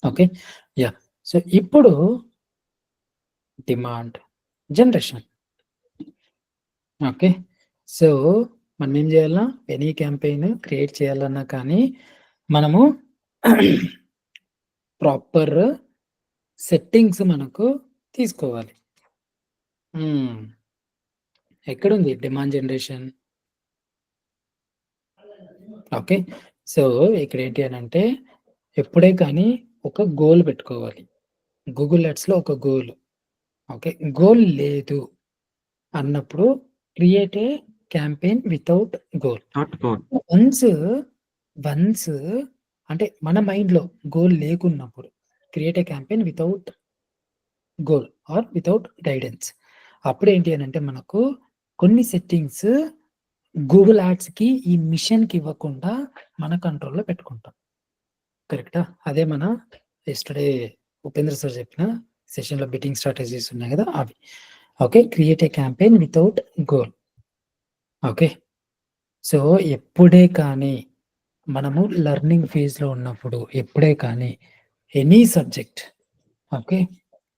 Okay. Yeah! So, ఇప్పుడు demand generation. Okay. So, మనమేం జేయాలా? Any campaign create చేయాలన్నా కానీ, మనము ప్రాపర్ సెట్టింగ్స్ మనకు తీసుకోవాలి. హ్మ్. ఎక్కడుంది డిమాండ్ జనరేషన్? ఓకే. సో, ఇక్కడేంటి అనంటే, ఎప్పుడే కానీ ఒక గోల్ పెట్టుకోవాలి. గూగుల్ యాడ్స్‌లో ఒక గోల్. ఓకే. గోల్ లేదు అన్నప్పుడు create a campaign without goal. Not goal. Once, once అంటే మన మైండ్‌లో గోల్ లేకున్నప్పుడు create a campaign without goal or without guidance. అప్పుడేంటి అనంటే మనకు కొన్ని సెట్టింగ్స్ గూగుల్ యాడ్స్‌కి ఈ మిషన్‌కి ఇవ్వకుండా మన కంట్రోల్‌లో పెట్టుకుంటాం. కరెక్టా? అదే మన యెస్టర్‌డే ఉపేంద్ర సార్ చెప్పిన సెషన్‌లో బిట్టింగ్ స్ట్రాటజీస్ ఉన్నాయి గదా! అవి. Okay. Create a campaign without goal. Okay. So, ఎప్పుడే కానీ మనము లెర్నింగ్ ఫేజ్‌లో ఉన్నప్పుడు, ఎప్పుడే కానీ ఎనీ సబ్జెక్ట్ ఓకే.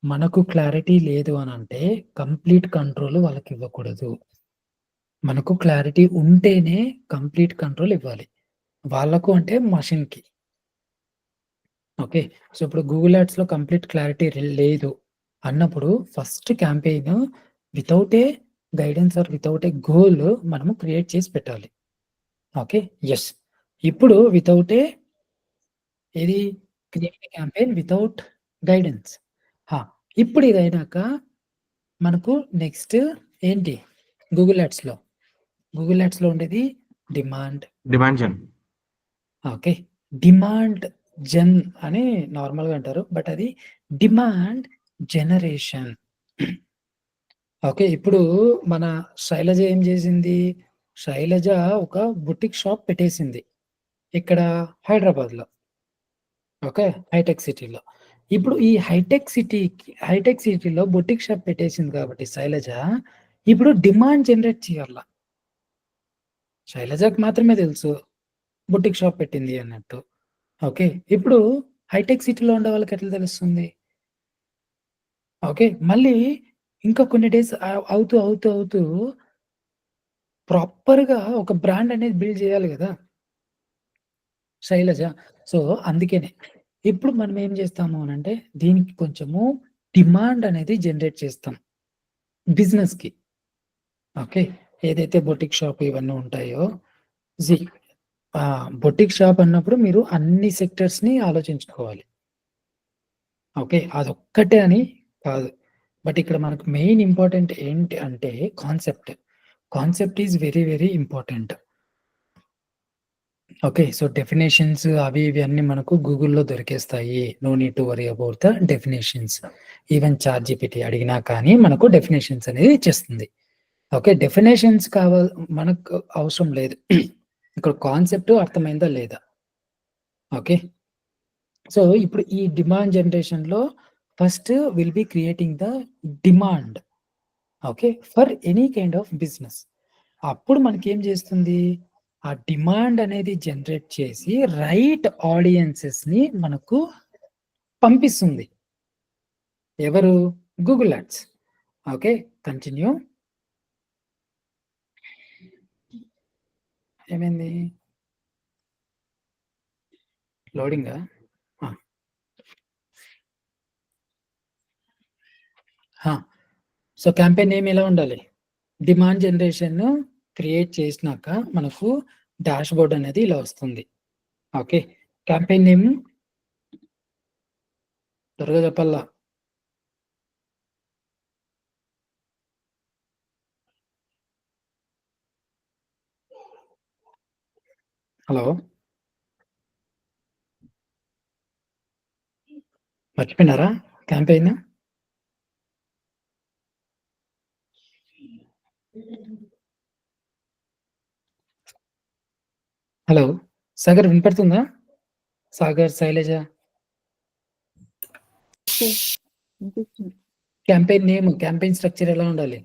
మనకు క్లారిటీ లేదు అనంటే కంప్లీట్ కంట్రోల్ వాళ్ళకివ్వకూడదు. మనకు క్లారిటీ ఉంటేనే కంప్లీట్ కంట్రోల్ ఇవ్వాలి. వాళ్ళకు అంటే మషిన్‌కి. ఓకే. సో, ఇప్పుడు గూగుల్ యాడ్స్‌లో కంప్లీట్ క్లారిటీ లేదు అన్నప్పుడు first campaign without a guidance or without a goal మనము క్రియేట్ చేసి పెట్టాలి. ఓకే. యెస్. ఇప్పుడు వితౌట్ ఏ ఏది create a campaign without guidance. ఆ! ఇప్పుడు ఇదయినాక మనకు నెక్స్ట్ ఏంటి? గూగుల్ యాడ్స్‌లో. గూగుల్ యాడ్స్‌లో ఉండేది demand. Demand gen. Okay. Demand gen అని నార్మల్‌గా అంటారు. బట్ అది డిమాండ్ జనరేషన్. ఓకే. ఇప్పుడు మన శైలజ ఏం జేసింది? శైలజ ఒక బుటిక్ షాప్ పెట్టేసింది. ఇక్కడ హైదరాబాద్‌లో. ఓకే. హైటెక్ సిటీలో. ఇప్పుడు ఈ హైటెక్ సిటీలో బుటిక్ షాప్ పెట్టేసింది కాబట్టి శైలజ, ఇప్పుడు డిమాండ్ జనరేట్ చేయాల. శైలజకి మాత్రమే తెలుసు బుటిక్ షాప్ పెట్టింది అన్నట్టు. ఓకే. ఇప్పుడు హైటెక్ సిటీలో ఉండే వాళ్ళకి ఎట్లా తెలుస్తుంది? ఓకే. మళ్ళీ ఇంకా కొన్ని డేస్ అవుతూ ప్రాపర్‌గా ఒక బ్రాండ్ అనేది బిల్డ్ చేయాలి గదా! శైలజ. సో, అందుకనే. ఇప్పుడు మనం ఏం చేస్తాము అనంటే, దీనికి కొంచెము డిమాండ్ అనేది జనరేట్ చేస్తాం బిజినెస్‌కి. ఓకే. ఏదైతే బొటిక్ షాప్ ఇవన్నీ ఉంటాయో, సీ బొటిక్ షాప్ అన్నప్పుడు మీరు అన్ని సెక్టర్స్‌ని ఆలోచించుకోవాలి. ఓకే. అదొక్కటే అని కాదు. బట్ ఇక్కడ మనకు మెయిన్ ఇంపార్టెంట్ ఏంటి అంటే concept. Concept is very, very important. Okay. So, definitions అవి ఇవి అన్నీ మనకు గూగుల్‌లో దొరికేస్తాయి. No need to worry about the definitions. Even ChatGPT అడిగినా కానీ మనకు డెఫినిషన్స్ అనేది ఇచ్చేస్తుంది. ఓకే. డెఫినిషన్స్ మనకు అవసరం లేదు. ఇక్కడ కాన్సెప్ట్ అర్థమైందా లేదా? ఓకే. సో, ఇప్పుడు ఈ డిమాండ్ జనరేషన్‌లో first will be creating the demand. Okay. For any kind of business. అప్పుడు మనకేం చేస్తుంది? ఆ డిమాండ్ అనేది జనరేట్ చేసి రైట్ ఆడియన్సెస్‌ని మనకు పంపిస్తుంది. ఎవరు? Google ads. ఓకే. కంటిన్యూ. ఏమైంది? లోడింగా? ఆ! ఆ! సో, క్యాంపెయిన్ నేమ్ ఎలా ఉండాలి? డిమాండ్ జనరేషన్ క్రియేట్ చేసినాక మనకు డాష్‌బోర్డ్ అనేది ఇలా వస్తుంది. ఓకే. క్యాంపెయిన్ నేమ్ త్వరగా చెప్పాలా? హలో! మర్చిపోయినారా క్యాంపెయిన్? హలో! సాగర్ వినపడుతుందా? సాగర్, శైలజ. వినిపిస్తుంది. క్యాంపెయిన్ నేమ్, క్యాంపెయిన్ స్ట్రక్చర్ ఎలా ఉండాలి?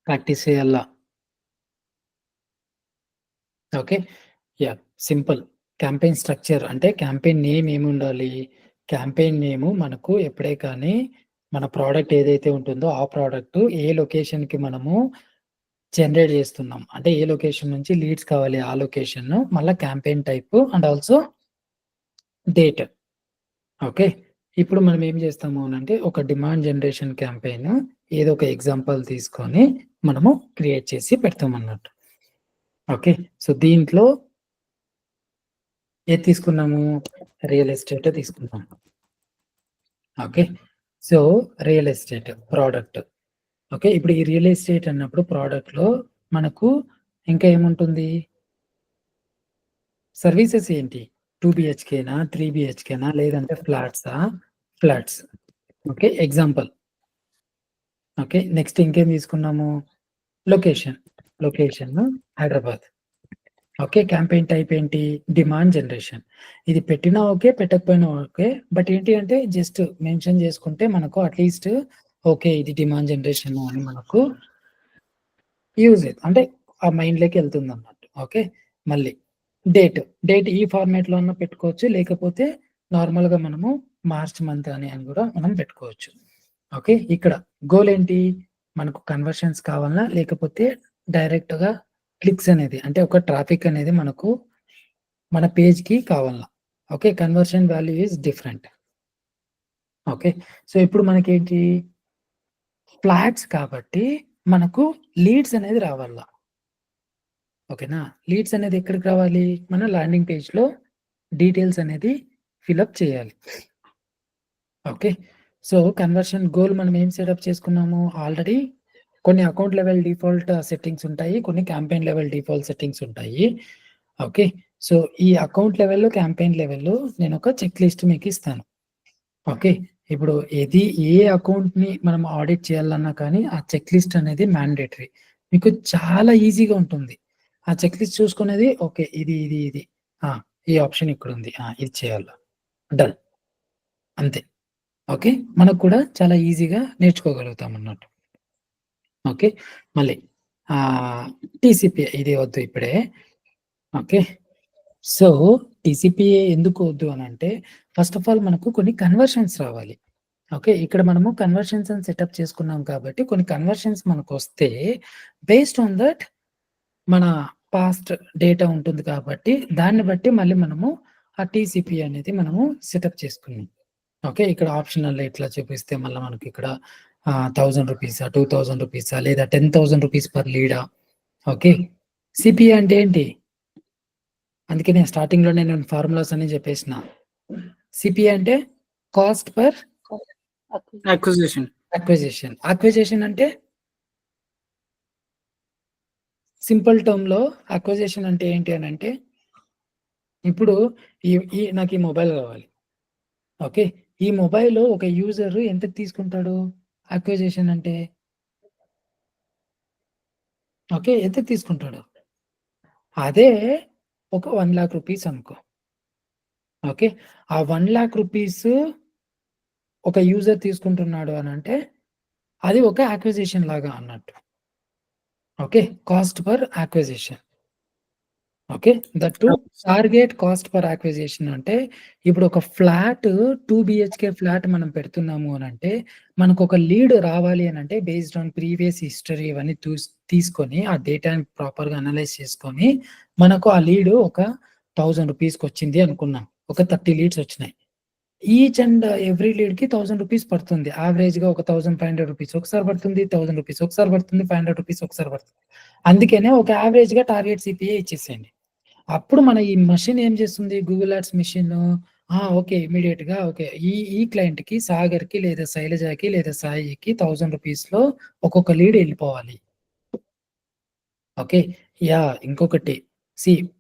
ప్రాక్టీస్ చేయాలా. Okay. Yeah! Simple. Campaign structure అంటే క్యాంపెయిన్ నేమ్ ఏముండాలి? క్యాంపెయిన్ నేము మనకు ఎప్పుడే కానీ మన ప్రొడక్ట్ ఏదైతే ఉంటుందో ఆ ప్రొడక్ట్ ఏ లొకేషన్‌కి మనము జనరేట్ చేస్తున్నాం. అంటే ఏ లొకేషన్ నుంచి లీడ్స్ కావాలి ఆ లొకేషన్. మళ్ళా campaign type and also date. Okay. ఇప్పుడు మనం ఏం చేస్తాము అనంటే ఒక డిమాండ్ జనరేషన్ క్యాంపెయిన్ ఏదో ఒక ఎగ్జాంపుల్ తీసుకొని మనము క్రియేట్ చేసి పెడతామన్నట్టు. ఓకే. సో, దీంట్లో ఏది తీసుకున్నాము? రియల్ ఎస్టేట్ తీసుకున్నాం. Okay. So, real estate product. Okay. ఇప్పుడు ఈ రియల్ ఎస్టేట్ అన్నప్పుడు ప్రొడక్ట్‌లో మనకు ఇంకా ఏముంటుంది? సర్వీసెస్ ఏంటి? 2 బీహెచ్‌కేనా? 3 బీహెచ్‌కేనా? లేదంటే ఫ్లాట్సా? Flats. Okay. Example. Okay. Next ఇంకేం తీసుకున్నాము? Location. Location Hyderabad. Okay. Campaign type ఏంటి? Demand generation. ఇది పెట్టినా ఓకే, పెట్టకపోయినా ఓకే. బట్ ఏంటి అంటే జస్ట్ మెన్షన్ చేసుకుంటే మనకు అట్‌లీస్ట్ ఓకే. ఇది డిమాండ్ జనరేషన్ అని మనకు అంటే ఆ మైండ్‌లోకి ఎళ్తుందన్నట్టు. ఓకే. మళ్ళీ డేట్. డేట్ ఈ ఫార్మాట్‌లో అన్నా పెట్టుకోవచ్చు. లేకపోతే నార్మల్‌గా మనము మార్చ్ మంత్ అని గూడా మనం పెట్టుకోవచ్చు. ఓకే. ఇక్కడ గోల్ ఏంటి? మనకు కన్వర్షన్స్ కావాలా? లేకపోతే డైరెక్ట్‌గా క్లిక్స్ అనేది అంటే ఒక ట్రాఫిక్ అనేది మనకు మన పేజ్‌కి కావాలా? Okay. Conversion value is different. Okay. So, ఇప్పుడు మనకేంటి? ఫ్లాట్స్ కాబట్టి మనకు లీడ్స్ అనేది రావాల. ఓకేనా? లీడ్స్ అనేది ఎక్కడికి రావాలి? మన ల్యాండింగ్ పేజ్‌లో డీటెయిల్స్ అనేది ఫిలప్ చేయాలి. ఓకే. సో, కన్వర్షన్ గోల్ మనం ఏం సెటప్ చేసుకున్నాము? ఆల్రెడీ కొన్ని అకౌంట్ లెవెల్ డిఫాల్ట్ సెట్టింగ్స్ ఉంటాయి. కొన్ని క్యాంపెయిన్ లెవెల్ డిఫాల్ట్ సెట్టింగ్స్ ఉంటాయి. ఓకే. సో, ఈ అకౌంట్ లెవెల్‌లో, క్యాంపెయిన్ లెవెల్‌లో నేనొక చెక్ లిస్ట్ మీకిస్తాను. ఓకే. ఇప్పుడు ఏ అకౌంట్‌ని మనం ఆడిట్ చేయాలన్నా కానీ ఆ చెక్ లిస్ట్ అనేది మ్యాండేటరీ. మీకు చాలా ఈజీగా ఉంటుంది. ఆ చెక్ లిస్ట్ చూసుకునేది ఓకే. ఇది. ఆ! ఈ ఆప్షన్ ఇక్కడుంది. ఇది చేయాలా. డన్. అంతే. ఓకే. మనకు కూడా చాలా ఈజీగా నేర్చుకోగలుగుతామన్నట్టు. ఓకే. మళ్ళీ టీసీపీఏ ఇది వద్దు ఇప్పుడే. ఓకే. సో, టీసీపీఏ ఎందుకు వద్దు అనంటే ఫస్ట్ ఆఫ్ ఆల్ మనకు కొన్ని కన్వర్షన్స్ రావాలి. ఓకే. ఇక్కడ మనము కన్వర్షన్స్ అని సెటప్ చేసుకున్నాం కాబట్టి కొన్ని కన్వర్షన్స్ మనకొస్తే బేస్డ్ ఆన్ దట్ మన పాస్ట్ డేటా ఉంటుంది కాబట్టి దాన్ని బట్టి మళ్ళీ మనము ఆ టీసీపీ అనేది మనము సెటప్ చేసుకున్నాం. ఓకే. ఇక్కడ ఆప్షనల్ ఇట్లా చూపిస్తే మళ్ళా మనకిక్కడ ₹1000 ₹2000 లేదా ₹10,000 పర్ లీడా? ఓకే. సీపీఏ అంటే ఏంటి? అందుకే నేను స్టార్టింగ్‌లోనే నేను ఫార్ములాస్ అన్నీ చెప్పేసిన. సీపీఏ అంటే కాస్ట్ పర్ అక్విజిషన్. అక్విజిషన్ అంటే సింపుల్ టర్మ్‌లో అక్విజిషన్ అంటే ఏంటి అనంటే ఇప్పుడు ఈ ఈ నాకు ఈ మొబైల్ కావాలి. ఓకే. ఈ మొబైల్ ఒక యూజర్ ఎంతకు తీసుకుంటాడు? అక్విజిషన్ అంటే ఓకే. ఎంతకు తీసుకుంటాడు? అదే ఒక ₹1,00,000 అనుకో. ఓకే. ఆ ₹1,00,000 ఒక యూజర్ తీసుకుంటున్నాడు అనంటే అది ఒక అక్విజిషన్ లాగా అన్నట్టు. Okay. Cost per acquisition. Okay. That to target cost per acquisition అంటే ఇప్పుడు ఒక ఫ్లాట్ 2 బీహెచ్‌కే ఫ్లాట్ మనం పెడుతున్నాము అనంటే మనకొక లీడ్ రావాలి అనంటే బేస్డ్ ఆన్ ప్రీవియస్ హిస్టరీ ఇవన్నీ తీసుకొని ఆ డేటాని ప్రాపర్‌గా అనలైజ్ చేసుకొని మనకు ఆ లీడ్ ఒక ₹1000 అనుకున్నాం. ఒక 30 లీడ్స్ వచ్చినాయి. ఈచ్ అండ్ ఎవ్రీ లీడ్‌కి ₹1000 పడుతుంది. యావరేజ్‌గా ఒక ₹1,500 ఒకసారి పడుతుంది. ₹1000 ఒకసారి పడుతుంది. ₹500 ఒకసారి పడుతుంది. అందుకనే ఒక యావరేజ్‌గా టార్గెట్ సీపీఏ ఇచ్చేసేయండి. అప్పుడు మన ఈ మెషిన్ ఏం చేస్తుంది? Google ads machine okay. ఇమ్మీడియేట్‌గా ఓకే. ఈ ఈ క్లయింట్‌కి సాగర్‌కి లేదా శైలజకి లేదా సాయికి ₹1000లో ఒక్కొక్క లీడ్ ఎళ్ళిపోవాలి. ఓకే. ఇంకొకటి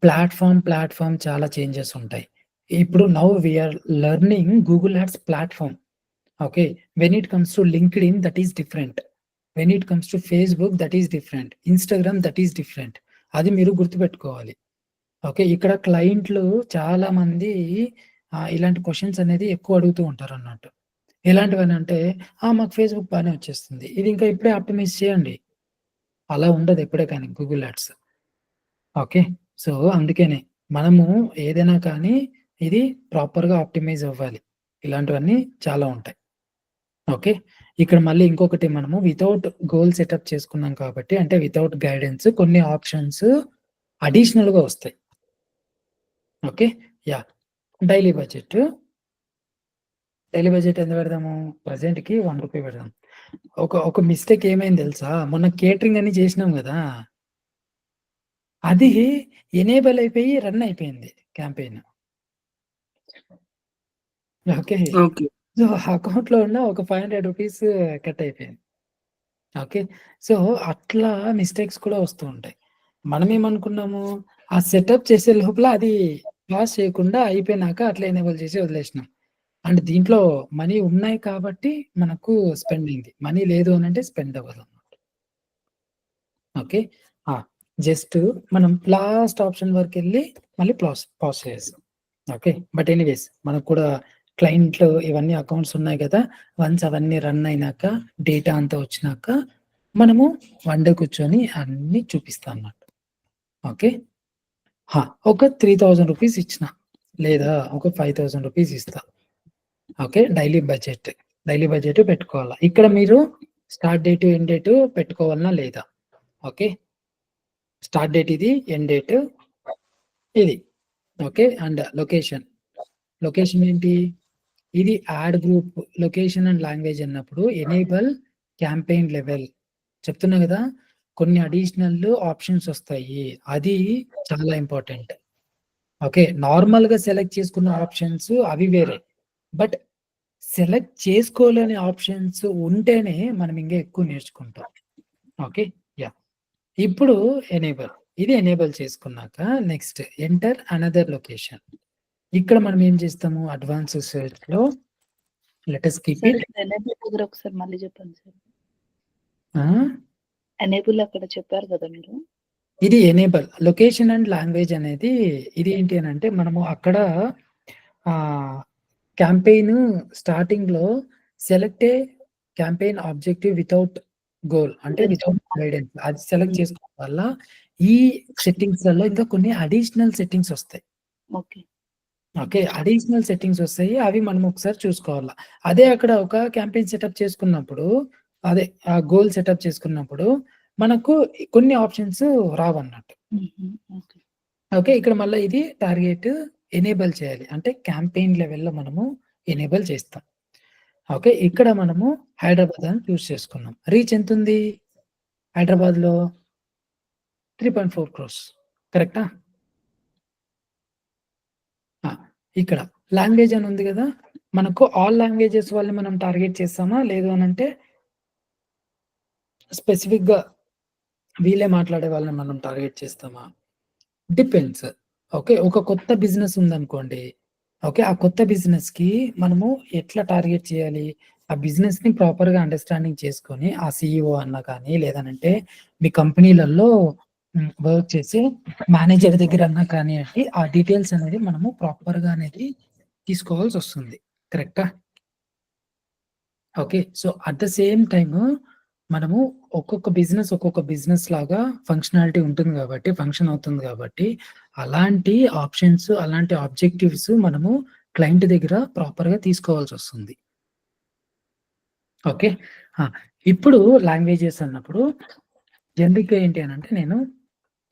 ప్లాట్‌ఫార్మ్ చాలా చేంజెస్ ఉంటాయి. ఇప్పుడు now we are learning Google ads platform. Okay. When it comes to LinkedIn that is different. When it comes to Facebook that is different. Instagram that is different. అది మీరు గుర్తుపెట్టుకోవాలి. Okay. ఇక్కడ క్లయింట్లు చాలామంది ఇలాంటి క్వెషన్స్ అనేది ఎక్కువ అడుగుతూ ఉంటారన్నట్టు. ఎలాంటివనంటే, మాకు ఫేస్‌బుక్ బానే వచ్చేస్తుంది. ఇది ఇంకా ఇప్పుడే ఆప్టిమైజ్ చేయండి. అలా ఉండదు ఎప్పుడే కానీ గూగుల్ యాడ్స్. ఓకే. సో, అందుకనే మనము ఏదైనా కానీ ఇది ప్రాపర్‌గా ఆప్టిమైజ్ అవ్వాలి. ఇలాంటివన్నీ చాలా ఉంటాయి. ఓకే. ఇక్కడ మళ్ళీ ఇంకొకటి మనము వితౌట్ గోల్ సెటప్ చేసుకున్నాం కాబట్టి అంటే వితౌట్ గైడెన్స్ కొన్ని ఆప్షన్స్ అడిషనల్‌గా వస్తాయి. Okay. Yeah! Daily budget. Daily budget ఎంత పెడదాము? ప్రెజెంట్‌కి రూ. 1 పెడదాం. ఒక మిస్టేక్ ఏమైంది తెలుసా? మొన్న కేటరింగ్ అని చేసినాం గదా! అది ఎనేబుల్ అయిపోయి రన్ అయిపోయింది క్యాంపెయిన్. ఓకే. ఓకే. సో, అకౌంట్‌లో ఉన్న ఒక రూ. 500 కట్ అయిపోయింది. ఓకే. సో, అట్లా మిస్టేక్స్ కూడా వస్తూ ఉంటాయి. మనమేమనుకున్నాము, ఆ సెటప్ చేసే లోపల అది పాస్ చేయకుండా అయిపోయినాక అట్లా ఎనేబుల్ చేసి వదిలేసినాం. అండ్ దీంట్లో మనీ ఉన్నాయి కాబట్టి మనకు స్పెండ్ అయింది. మనీ లేదు అనంటే స్పెండ్ అవ్వదనమాట. ఓకే. ఆ! జస్ట్ మనం లాస్ట్ ఆప్షన్ వరకెళ్ళి మళ్ళీ పాజ్ చేసేసాం. ఓకే. బట్ ఎనీవేస్ మనకు కూడా క్లయింట్లు ఇవన్నీ అకౌంట్స్ ఉన్నాయి గదా! వన్స్ అవన్నీ రన్ అయినాక డేటా అంతా వచ్చినాక మనము వన్ డే కూర్చొని అన్నీ చూపిస్తా అన్నమాట. ఓకే. ఒక రూ. 3000 ఇచ్చిన లేదా ఒక రూ. 5000 ఇస్తా. ఓకే. డైలీ బడ్జెట్ పెట్టుకోవాలా. ఇక్కడ మీరు స్టార్ట్ డేట్, ఎండ్ డేట్ పెట్టుకోవాలనా లేదా? ఓకే. స్టార్ట్ డేట్ ఇది, ఎండ్ డేట్ ఇది. ఓకే. అండ్ లొకేషన్ ఏంటి? ఇది add group location and language అన్నప్పుడు ఎనేబుల్ క్యాంపెయిన్ లెవెల్ చెప్తున్నా గదా! కొన్ని అడిషనల్ ఆప్షన్స్ వస్తాయి. అది చాలా ఇంపార్టెంట్. ఓకే. నార్మల్‌గా సెలెక్ట్ చేసుకున్న ఆప్షన్స్ అవి వేరే. బట్ సెలెక్ట్ చేసుకోలేని ఆప్షన్స్ ఉంటేనే మనం ఇంకా ఎక్కువ నేర్చుకుంటాం. ఓకే. యాహ్! ఇప్పుడు ఇది ఎనేబుల్ చేసుకున్నాక నెక్స్ట్ ఎంటర్ అనదర్ లొకేషన్. ఇక్కడ మనం ఏం చేస్తాము అడ్వాన్స్ సెర్చ్‌లో let us keep sir it. Enable దగ్గర ఒకసారి మళ్ళీ చెప్పండి సార్. ఆ! ఎనేబుల్ అక్కడ చెప్పారు కదా మీరు. ఇది ఎనేబుల్ లొకేషన్ అండ్ లాంగ్వేజ్ అనేది ఇది ఏంటి అనంటే మనము అక్కడ క్యాంపెయిన్ స్టార్టింగ్‌లో సెలెక్ట్ ఏ క్యాంపెయిన్ ఆబ్జెక్టివ్ వితౌట్ గోల్ అంటే వితౌట్ గైడెన్స్ అది సెలెక్ట్ చేసుకోవడం వల్ల ఈ సెట్టింగ్స్‌లలో ఇంకా కొన్ని అడిషనల్ సెట్టింగ్స్ వస్తాయి. ఓకే. ఓకే. అడిషనల్ సెట్టింగ్స్ వస్తాయి. అవి మనం ఒకసారి చూసుకోవాల. అదే అక్కడ ఒక క్యాంపెయిన్ సెటప్ చేసుకున్నప్పుడు అదే గోల్ సెటప్ చేసుకున్నప్పుడు మనకు కొన్ని ఆప్షన్స్ రావన్నట్టు. ఓకే. ఓకే. ఇక్కడ మళ్ళా ఇది టార్గెట్ ఎనేబుల్ చేయాలి. అంటే క్యాంపెయిన్ లెవెల్‌లో మనము ఎనేబుల్ చేస్తాం. ఓకే. ఇక్కడ మనము హైదరాబాద్ అని చూజ్ చేసుకున్నాం. రీచ్ ఎంతుంది? హైదరాబాద్‌లో 3.4 క్రోర్స్ కరెక్టా? ఆ! ఇక్కడ లాంగ్వేజ్ అని ఉంది గదా! మనకు ఆల్ లాంగ్వేజెస్ వాళ్ళని మనం టార్గెట్ చేస్తామా? లేదు అనంటే స్పెసిఫిక్‌గా వీళ్ళే మాట్లాడే వాళ్ళని మనం టార్గెట్ చేస్తామా? డిపెండ్స్. ఓకే. ఒక కొత్త బిజినెస్ ఉందనుకోండి. ఓకే. ఆ కొత్త బిజినెస్‌కి మనము ఎట్లా టార్గెట్ చేయాలి? ఆ బిజినెస్‌ని ప్రాపర్‌గా అండర్‌స్టాండింగ్ చేసుకొని, ఆ సీఈఓ అన్నా కానీ, లేదనంటే మీ కంపెనీలలో వర్క్ చేసే మేనేజర్ దగ్గరన్నా కానియండి, ఆ డీటెయిల్స్ అనేది మనము ప్రాపర్‌గా అనేది తీసుకోవాల్సొస్తుంది. కరెక్టా? Okay. So, at the same time మనము ఒక్కొక్క బిజినెస్ లాగా ఫంక్షనాలిటీ ఉంటుంది గాబట్టి, ఫంక్షన్ అవుతుంది గాబట్టి, అలాంటి ఆప్షన్స్, అలాంటి ఆబ్జెక్టివ్స్ మనము క్లయింట్ దగ్గర ప్రాపర్‌గా తీసుకోవాల్సొస్తుంది. ఓకే. ఆ! ఇప్పుడు లాంగ్వేజెస్ అన్నప్పుడు జనరిక్‌గా ఏంటి అనంటే నేను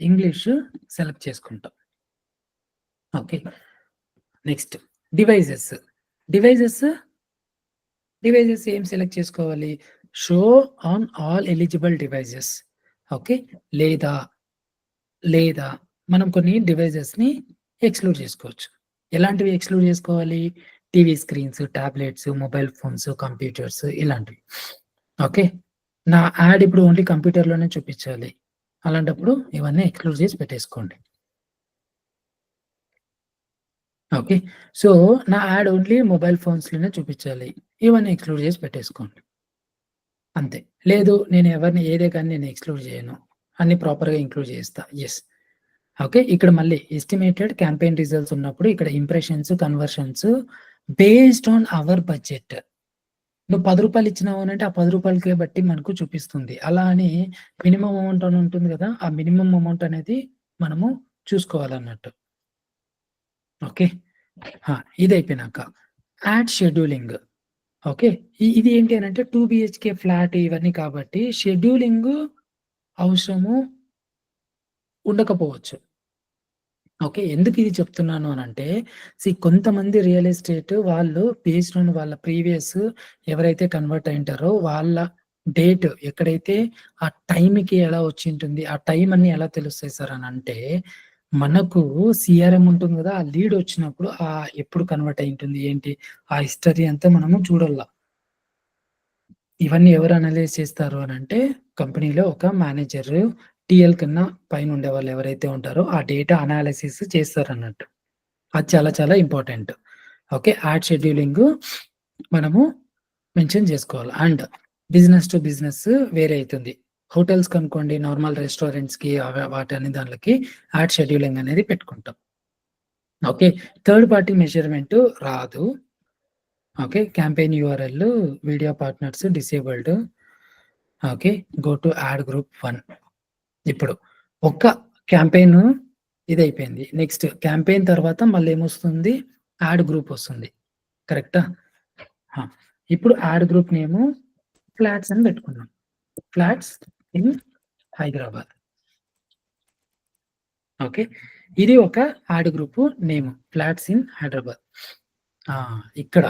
ఇంగ్లీష్ సెలెక్ట్ చేసుకుంటా. Okay. Next devices. Devices devices ఏం సెలెక్ట్ చేసుకోవాలి? Show on all eligible devices. Okay. లేదా, లేదా మనం కొన్ని డివైజెస్‌ని ఎక్స్‌క్లూడ్ చేసుకోవచ్చు. ఎలాంటివి ఎక్స్‌క్లూడ్ చేసుకోవాలి? TV screens, tablets, mobile phones, computers ఇలాంటివి. ఓకే. నా యాడ్ ఇప్పుడు ఓన్లీ కంప్యూటర్‌లోనే చూపించాలి. అలాంటప్పుడు ఇవన్నీ ఎక్స్‌క్లూడ్ చేసి పెట్టేసుకోండి. ఓకే. సో, నా యాడ్ ఓన్లీ మొబైల్ ఫోన్స్‌లోనే చూపించాలి. ఇవన్నీ ఎక్స్‌క్లూడ్ చేసి పెట్టేసుకోండి. అంతే. లేదు నేను ఎవరిని ఏదే కానీ నేను ఎక్స్‌క్లూడ్ చేయను. అన్నీ ప్రాపర్‌గా ఇంక్లూడ్ చేస్తా. యెస్. ఓకే. ఇక్కడ మళ్ళీ ఎస్టిమేటెడ్ క్యాంపెయిన్ రిజల్ట్స్ ఉన్నప్పుడు ఇక్కడ impressions, conversions based on hour budget. నువ్వు రూ. 10 ఇచ్చినావు అనంటే ఆ రూ. 10కే బట్టి మనకు చూపిస్తుంది. అలా అని మినిమమ్ అమౌంట్ అని ఉంటుంది కదా! ఆ మినిమమ్ అమౌంట్ అనేది మనము చూసుకోవాలన్నట్టు. ఓకే. ఇది అయిపోయినాక యాడ్ షెడ్యూలింగ్. ఓకే. ఇది ఏంటి అనంటే 2 బిహెచ్‌కే ఫ్లాట్ ఇవన్నీ కాబట్టి షెడ్యూలింగ్ అవసరము ఉండకపోవచ్చు. ఓకే. ఎందుకు ఇది చెప్తున్నాను అనంటే, కొంతమంది రియల్ ఎస్టేట్ వాళ్ళు బేస్డ్ ఆన్ వాళ్ళ ప్రీవియస్ ఎవరైతే కన్వర్ట్ అయ్యుంటారో వాళ్ళ డేట్ ఎక్కడైతే ఆ టైంకి ఎలా వచ్చింటుంది, ఆ టైం అన్నీ ఎలా తెలుస్తాయి సార్ అనంటే, మనకు సీఆర్ఎం ఉంటుంది గదా! ఆ లీడ్ వచ్చినప్పుడు ఎప్పుడు కన్వర్ట్ అయ్యుంటుంది ఏంటి, ఆ హిస్టరీ అంతా మనము చూడాల. ఇవన్నీ ఎవరు అనలైజ్ చేస్తారు అనంటే, కంపెనీలో ఒక మేనేజర్, టీఎల్ కన్నా పైన ఉండేవాళ్ళు ఎవరైతే ఉంటారో ఆ డేటా అనాలిసిస్ చేస్తారన్నట్టు. అది చాలా చాలా ఇంపార్టెంట్. ఓకే. యాడ్ షెడ్యూలింగ్ మనము మెన్షన్ చేసుకోవాలి. అండ్ బిజినెస్ టు బిజినెస్ వేరే అయితుంది. హోటల్స్ కనుకోండి, నార్మల్ రెస్టారెంట్స్‌కి వాటన్ని దాన్లకి యాడ్ షెడ్యూలింగ్ అనేది పెట్టుకుంటాం. ఓకే. థర్డ్ పార్టీ మెజర్‌మెంట్ రాదు. Okay. Campaign URL, video partners disabled. Okay. Go to add group 1. ఇప్పుడు ఒక్క క్యాంపెయిన్ ఇదయిపోయింది. నెక్స్ట్ క్యాంపెయిన్ తర్వాత మళ్ళీ ఏమొస్తుంది? యాడ్ గ్రూప్ వస్తుంది. కరెక్టా? ఇప్పుడు యాడ్ గ్రూప్ నేము ఫ్లాట్స్ అని పెట్టుకున్నాం. Flats in Hyderabad. ఓకే. ఇది ఒక add group name flats in Hyderabad. ఇక్కడ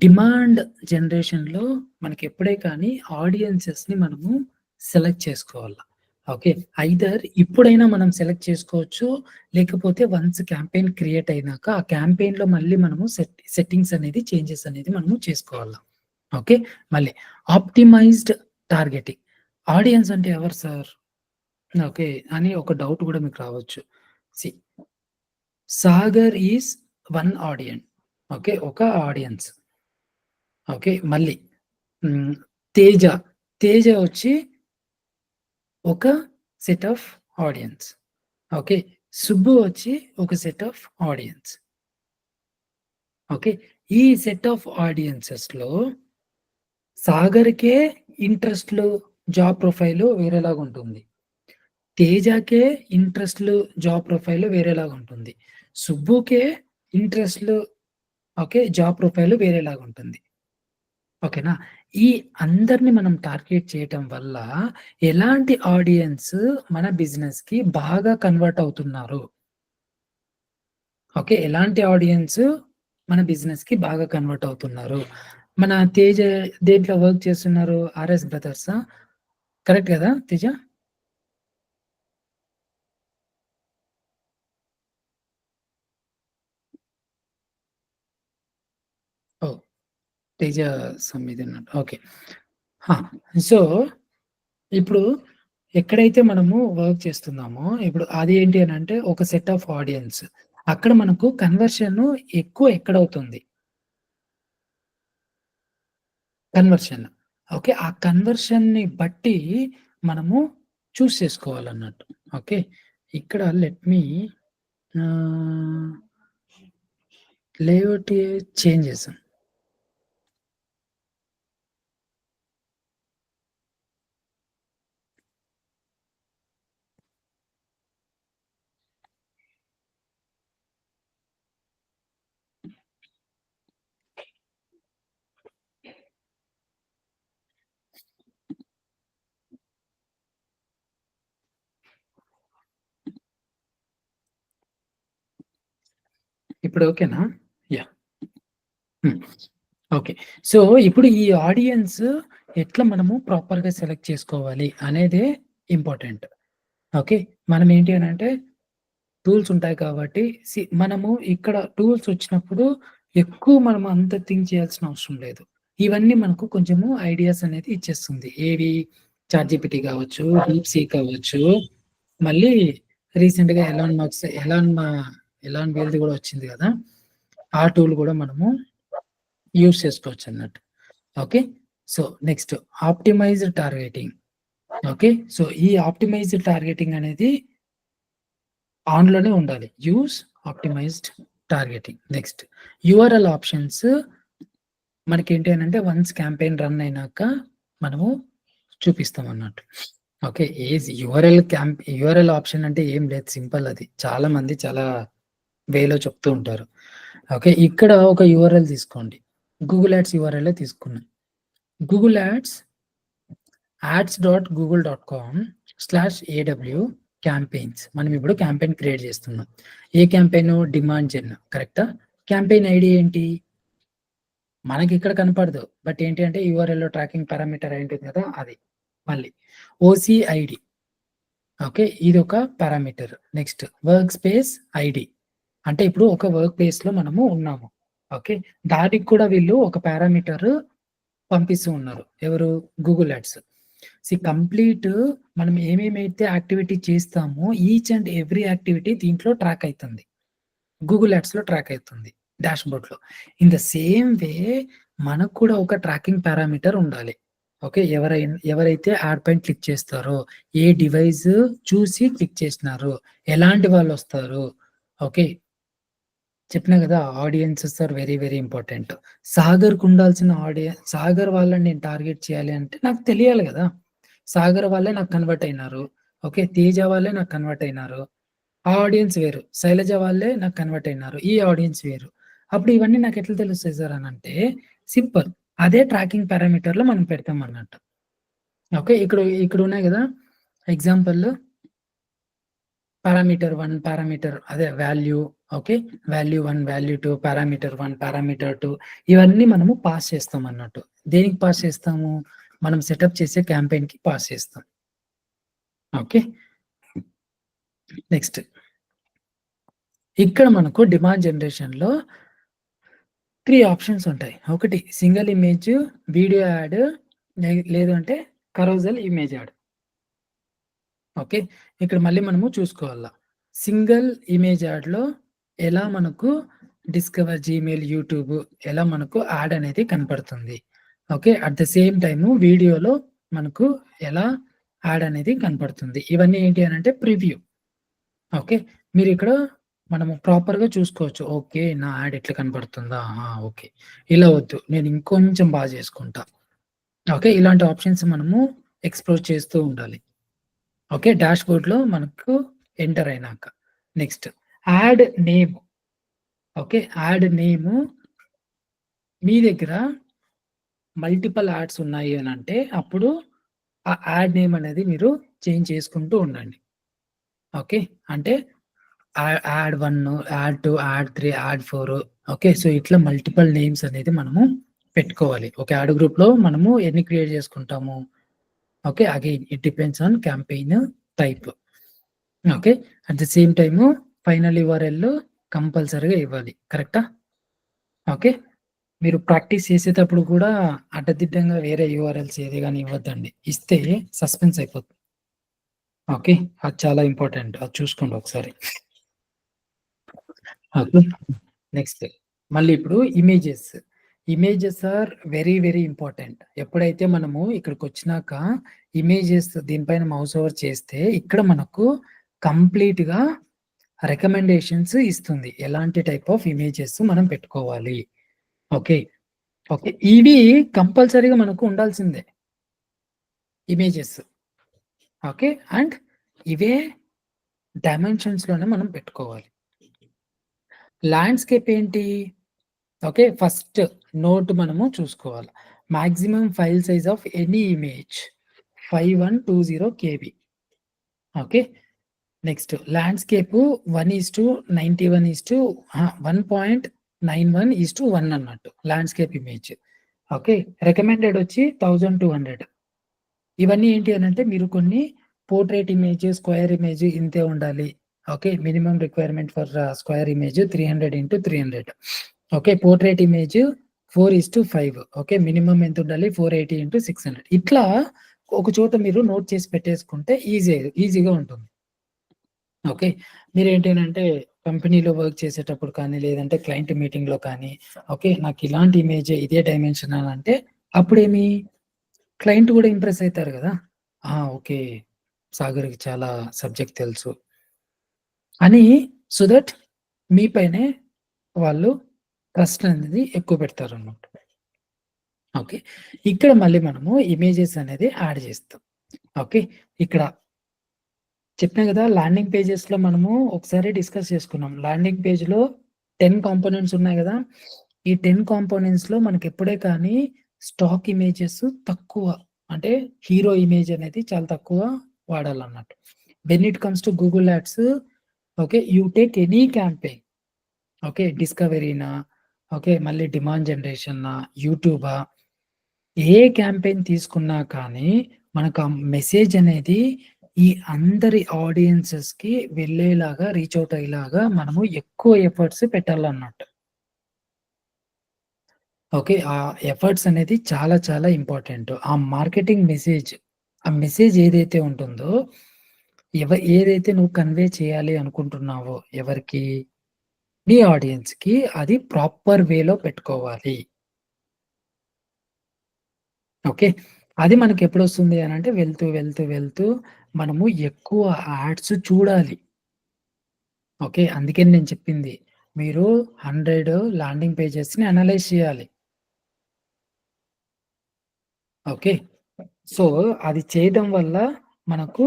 డిమాండ్ జనరేషన్‌లో మనకి ఎప్పుడే కానీ ఆడియన్సెస్‌ని మనము సెలెక్ట్ చేసుకోవాల. ఓకే. ఐదర్ ఇప్పుడైనా మనం సెలెక్ట్ చేసుకోవచ్చు. లేకపోతే వన్స్ క్యాంపెయిన్ క్రియేట్ అయినాక ఆ క్యాంపెయిన్‌లో మళ్ళీ మనము సెట్టింగ్స్ అనేది చేంజెస్ అనేది మనము చేసుకోవాల. ఓకే. మళ్ళీ ఆప్టిమైజ్డ్ టార్గెటింగ్. ఆడియన్స్ అంటే ఎవరు సార్? ఓకే. అని ఒక డౌట్ కూడా మీకు రావచ్చు. See Sagar is one audience. Okay. ఒక ఆడియన్స్. ఓకే. మళ్ళీ తేజ. తేజ వచ్చి ఒక set of audience. Okay. Subbu వచ్చి ఒక సెట్ ఆఫ్ ఆడియన్స్. ఓకే. ఈ సెట్ ఆఫ్ ఆడియన్సెస్‌లో సాగర్‌కే ఇంట్రెస్ట్‌లు, జాబ్ ప్రొఫైల్ వేరేలాగా ఉంటుంది. తేజకే ఇంట్రెస్ట్‌లు, జాబ్ ప్రొఫైల్ వేరేలాగా ఉంటుంది. సుబ్బుకే ఇంట్రెస్ట్‌లు, ఓకే, జాబ్ ప్రొఫైల్ వేరేలాగా ఉంటుంది. ఓకేనా? ఈ అందరిని మనం టార్గెట్ చేయటం వల్ల ఎలాంటి ఆడియన్స్ మన బిజినెస్‌కి బాగా కన్వర్ట్ అవుతున్నారు? ఓకే. ఎలాంటి ఆడియన్స్ మన బిజినెస్‌కి బాగా కన్వర్ట్ అవుతున్నారు? మన తేజ దేంట్లో వర్క్ చేస్తున్నారు? ఆర్ఎస్ బ్రదర్సా? కరెక్ట్ గదా తేజ? ఓహ్! తేజ సమ్మిది అన్నట్టు. ఓకే. సో, ఇప్పుడు ఎక్కడైతే మనము వర్క్ చేస్తున్నామో, ఇప్పుడు అది ఏంటి అనంటే ఒక సెట్ ఆఫ్ ఆడియన్స్. అక్కడ మనకు కన్వర్షన్ ఎక్కువ ఎక్కడవుతుంది? కన్వర్షన్. ఓకే. ఆ కన్వర్షన్‌ని బట్టి మనము చూస్ చేసుకోవాలన్నట్టు. ఓకే. ఇక్కడ లెట్ మీ ఆహ్, లేఅవుట్ చేంజెస్. ఇప్పుడు ఓకేనా? యాహ్! ఓకే. సో, ఇప్పుడు ఈ ఆడియన్స్ ఎట్లా మనము ప్రాపర్‌గా సెలెక్ట్ చేసుకోవాలి అనేదే ఇంపార్టెంట్. ఓకే. మనం ఏంటి అనంటే టూల్స్ ఉంటాయి కాబట్టి మనము ఇక్కడ టూల్స్ వచ్చినప్పుడు ఎక్కువ మనం అంత థింక్ చేయాల్సిన అవసరం లేదు. ఇవన్నీ మనకు కొంచెము ఐడియాస్ అనేది ఇచ్చేస్తుంది. ఏవి చాట్‌జీపీటీ కావచ్చు, డీప్‌సీక్ కావచ్చు, మళ్ళీ రీసెంట్‌గా ఎలాన్ వీల్‌ది కూడా వచ్చింది కదా! ఆ టూల్ కూడా మనము యూజ్ చేసుకోవచ్చన్నట్టు. Okay. So, next optimized targeting. Okay. So, ఈ ఆప్టిమైజ్డ్ టార్గెటింగ్ అనేది ఆన్‌లోనే ఉండాలి. Use optimized targeting. Next URL options మనకేంటి అనంటే వన్స్ క్యాంపెయిన్ రన్ అయినాక మనము చూపిస్తామన్నట్టు. ఓకే. యూఆర్ఎల్ ఆప్షన్ అంటే ఏం లేదు. సింపుల్ అది. చాలా మంది చాలా వేలో చెప్తూ ఉంటారు. ఓకే. ఇక్కడ ఒక యూఆర్ఎల్ తీసుకోండి. గూగుల్ యాడ్స్ యూఆర్ఎల్ తీసుకున్నాం. Google ads ads.google.com/aw campaigns. మనం ఇప్పుడు క్యాంపెయిన్ క్రియేట్ చేస్తున్నాం. ఏ క్యాంపెయిన్? డిమాండ్ జెన్. కరెక్టా? క్యాంపెయిన్ ఐడి ఏంటి? మనకి ఇక్కడ కనపడదు. బట్ ఏంటి అంటే యూఆర్ఎల్‌లో ట్రాకింగ్ పారామీటర్ అయి ఉంటుంది కదా! అది. మళ్ళీ ఓసీఐడి. ఓకే. ఇదొక parameter. Next work space ID. అంటే ఇప్పుడు ఒక వర్క్ ప్లేస్‌లో మనము ఉన్నాము. ఓకే. దానికి కూడా వీళ్ళు ఒక పారామీటర్ పంపిస్తూ ఉన్నారు. ఎవరు? Google ads. కంప్లీట్ మనం ఏమేమైతే యాక్టివిటీ చేస్తామో ఈచ్ అండ్ ఎవ్రీ యాక్టివిటీ దీంట్లో ట్రాక్ అయితుంది. గూగుల్ యాడ్స్‌లో ట్రాక్ అయితుంది డాష్‌బోర్డ్‌లో. ఇన్ ద సేమ్ వే మనకు కూడా ఒక ట్రాకింగ్ పారామీటర్ ఉండాలి. ఓకే. ఎవరైతే యాడ్ పైన క్లిక్ చేస్తారో, ఏ డివైస్ చూసి క్లిక్ చేసినారో, ఎలాంటి వాళ్ళొస్తారు. ఓకే. చెప్పినా కదా! Audiences are very very important. సాగర్‌కు ఉండాల్సిన సాగర్ వాళ్ళని నేను టార్గెట్ చేయాలి అంటే నాకు తెలియాలి కదా! సాగర్ వాళ్ళే నాకు కన్వర్ట్ అయినారు. ఓకే. తేజ వాళ్ళే నాకు కన్వర్ట్ అయినారు. ఆ ఆడియన్స్ వేరు. శైలజ వాళ్ళే నాకు కన్వర్ట్ అయినారు. ఈ ఆడియన్స్ వేరు. అప్పుడు ఇవన్నీ నాకు ఎట్లా తెలుస్తాయి సార్ అనంటే సింపుల్. అదే ట్రాకింగ్ పారామీటర్‌లో మనం పెడతాం అన్నట్టు. ఓకే. ఇక్కడ ఉన్నాయి కదా! ఎగ్జాంపుల్ పారామీటర్ 1, పారామీటర్ అదే value. Okay. Value 1, value 2, parameter 1, parameter 2 ఇవన్నీ మనము పాస్ చేస్తాం అన్నట్టు. దేనికి పాస్ చేస్తాము? మనం సెటప్ చేసే క్యాంపెయిన్‌కి పాస్ చేస్తాం. ఓకే. నెక్స్ట్ ఇక్కడ మనకు డిమాండ్ జనరేషన్‌లో 3 ఆప్షన్స్ ఉంటాయి. ఒకటి సింగిల్ ఇమేజ్, వీడియో యాడ్, లేదు అంటే కరోజల్ ఇమేజ్ యాడ్. ఓకే. ఇక్కడ మళ్ళీ మనము చూసుకోవాలా. సింగిల్ ఇమేజ్ యాడ్‌లో ఎలా మనకు డిస్కవర్, జీమెయిల్, యూట్యూబ్ ఎలా మనకు యాడ్ అనేది కనపడుతుంది. Okay. At the same time వీడియోలో మనకు ఎలా యాడ్ అనేది కనపడుతుంది. ఇవన్నీ ఏంటి అనంటే ప్రివ్యూ. ఓకే. మీరిక్కడ మనము ప్రాపర్‌గా చూసుకోవచ్చు. ఓకే. నా యాడ్ ఇట్లా కనపడుతుందా? ఓకే. ఇలా వద్దు. నేను ఇంకొంచెం బాగా చేసుకుంటా. ఓకే. ఇలాంటి ఆప్షన్స్ మనము ఎక్స్‌ప్లోర్ చేస్తూ ఉండాలి. ఓకే. డాష్‌బోర్డ్‌లో మనకు ఎంటర్ అయినాక. Next ad name. Okay. Ad name మీ దగ్గర మల్టిపుల్ యాడ్స్ ఉన్నాయి అనంటే అప్పుడు ఆ యాడ్ నేమ్ అనేది మీరు చేంజ్ చేసుకుంటూ ఉండండి. ఓకే. అంటే add 1, add 2, add 3, add 4 okay. So, ఇట్లా మల్టిపుల్ నేమ్స్ అనేది మనము పెట్టుకోవాలి. ఓకే. యాడ్ గ్రూప్‌లో మనము ఎన్ని క్రియేట్ చేసుకుంటాము. Okay. Again it depends on campaign type. Okay. At the same time final URL కంపల్సరీగా ఇవ్వాలి. కరెక్టా? ఓకే. మీరు ప్రాక్టీస్ చేసేటప్పుడు కూడా అడ్డదిడ్డంగా వేరే యూఆర్ఎల్స్ ఏది గాని ఇవ్వద్దండి. ఇస్తే సస్పెన్స్ అయిపోతుంది. ఓకే. అది చాలా ఇంపార్టెంట్. అది చూసుకోండి ఒకసారి. ఓకే. నెక్స్ట్ మళ్ళీ ఇప్పుడు images. Images are very very important. ఎప్పుడైతే మనము ఇక్కడికొచ్చినాక ఇమేజెస్ దీనిపైన మౌస్ ఓవర్ చేస్తే ఇక్కడ మనకు కంప్లీట్‌గా రికమెండేషన్స్ ఇస్తుంది. ఎలాంటి టైప్ ఆఫ్ ఇమేజెస్ మనం పెట్టుకోవాలి. ఓకే. ఓకే. ఇవి కంపల్సరీగా మనకు ఉండాల్సిందే. ఇమేజెస్. ఓకే. అండ్ ఇవే డైమెన్షన్స్‌లోనే మనం పెట్టుకోవాలి. ల్యాండ్‌స్కేప్ ఏంటి? ఓకే. ఫస్ట్ నోట్ మనము చూసుకోవాలి. Maximum file size of any image 5120 KB. Okay. Next landscape 1:91:1.91:1 అన్నట్టు ల్యాండ్‌స్కేప్ ఇమేజ్. ఓకే. రికమెండెడ్ వచ్చి 1200. ఇవన్నీ ఏంటి అనంటే మీరు కొన్ని పోర్ట్రేట్ ఇమేజ్, స్క్వేర్ ఇమేజ్ ఇంతే ఉండాలి. Okay. Minimum requirement for square image 300x300. Okay. Portrait image 4:5. Okay. Minimum ఎంత ఉండాలి? 480x600. ఇట్లా ఒక చోట మీరు నోట్ చేసి పెట్టేసుకుంటే ఈజీగా ఉంటుంది. ఓకే. మీరేంటి అనంటే కంపెనీలో వర్క్ చేసేటప్పుడు కానీ, లేదంటే క్లయింట్ మీటింగ్‌లో కానీ, ఓకే. నాకు ఇలాంటి ఇమేజే ఇదే డైమెన్షన్ అని అంటే అప్పుడేమి క్లయింట్ కూడా ఇంప్రెస్ అయితారు కదా! ఓకే. సాగర్‌కి చాలా సబ్జెక్ట్ తెలుసు. అని సో దట్ మీ పైనే వాళ్ళు ట్రస్ట్ అనేది ఎక్కువ పెడతారన్నమాట. ఓకే. ఇక్కడ మళ్ళీ మనము ఇమేజెస్ అనేది యాడ్ చేస్తాం. ఓకే. ఇక్కడ చెప్పినా కదా! ల్యాండింగ్ పేజెస్‌లో మనము ఒకసారి డిస్కస్ చేసుకున్నాం. ల్యాండింగ్ పేజ్‌లో 10 కాంపోనెంట్స్ ఉన్నాయి గదా! ఈ 10 కాంపోనెంట్స్‌లో మనకెప్పుడే కానీ స్టాక్ ఇమేజెస్ తక్కువ. అంటే హీరో ఇమేజ్ అనేది చాలా తక్కువ వాడాలన్నట్టు. When it comes to Google ads okay. You take any campaign okay. డిస్కవరీనా, ఓకే. మళ్ళీ డిమాండ్ జనరేషనా, యూట్యూబా ఏ క్యాంపెయిన్ తీసుకున్నా కానీ మనకు ఆ మెసేజ్ అనేది ఈ అందరి ఆడియన్సెస్‌కి వెళ్ళేలాగా, రీచ్ ఔట్ అయ్యేలాగా మనము ఎక్కువ ఎఫర్ట్స్ పెట్టాలన్నట్టు. ఓకే. ఆ ఎఫర్ట్స్ అనేది చాలా చాలా ఇంపార్టెంట్. ఆ మార్కెటింగ్ మెసేజ్, ఆ మెసేజ్ ఏదైతే ఉంటుందో, ఏదైతే నువ్వు కన్వే చేయాలి అనుకుంటున్నావో ఎవరికి? నీ ఆడియన్స్‌కి అది ప్రాపర్ వేలో పెట్టుకోవాలి. ఓకే. అది మనకెప్పుడొస్తుంది అనంటే వెళ్తూ, వెళ్తూ, వెళ్తూ మనము ఎక్కువ యాడ్స్ చూడాలి. ఓకే. అందుకని నేను చెప్పింది. మీరు 100 ల్యాండింగ్ పేజెస్‌ని అనలైజ్ చేయాలి. ఓకే. సో, అది చేయడం వల్ల మనకు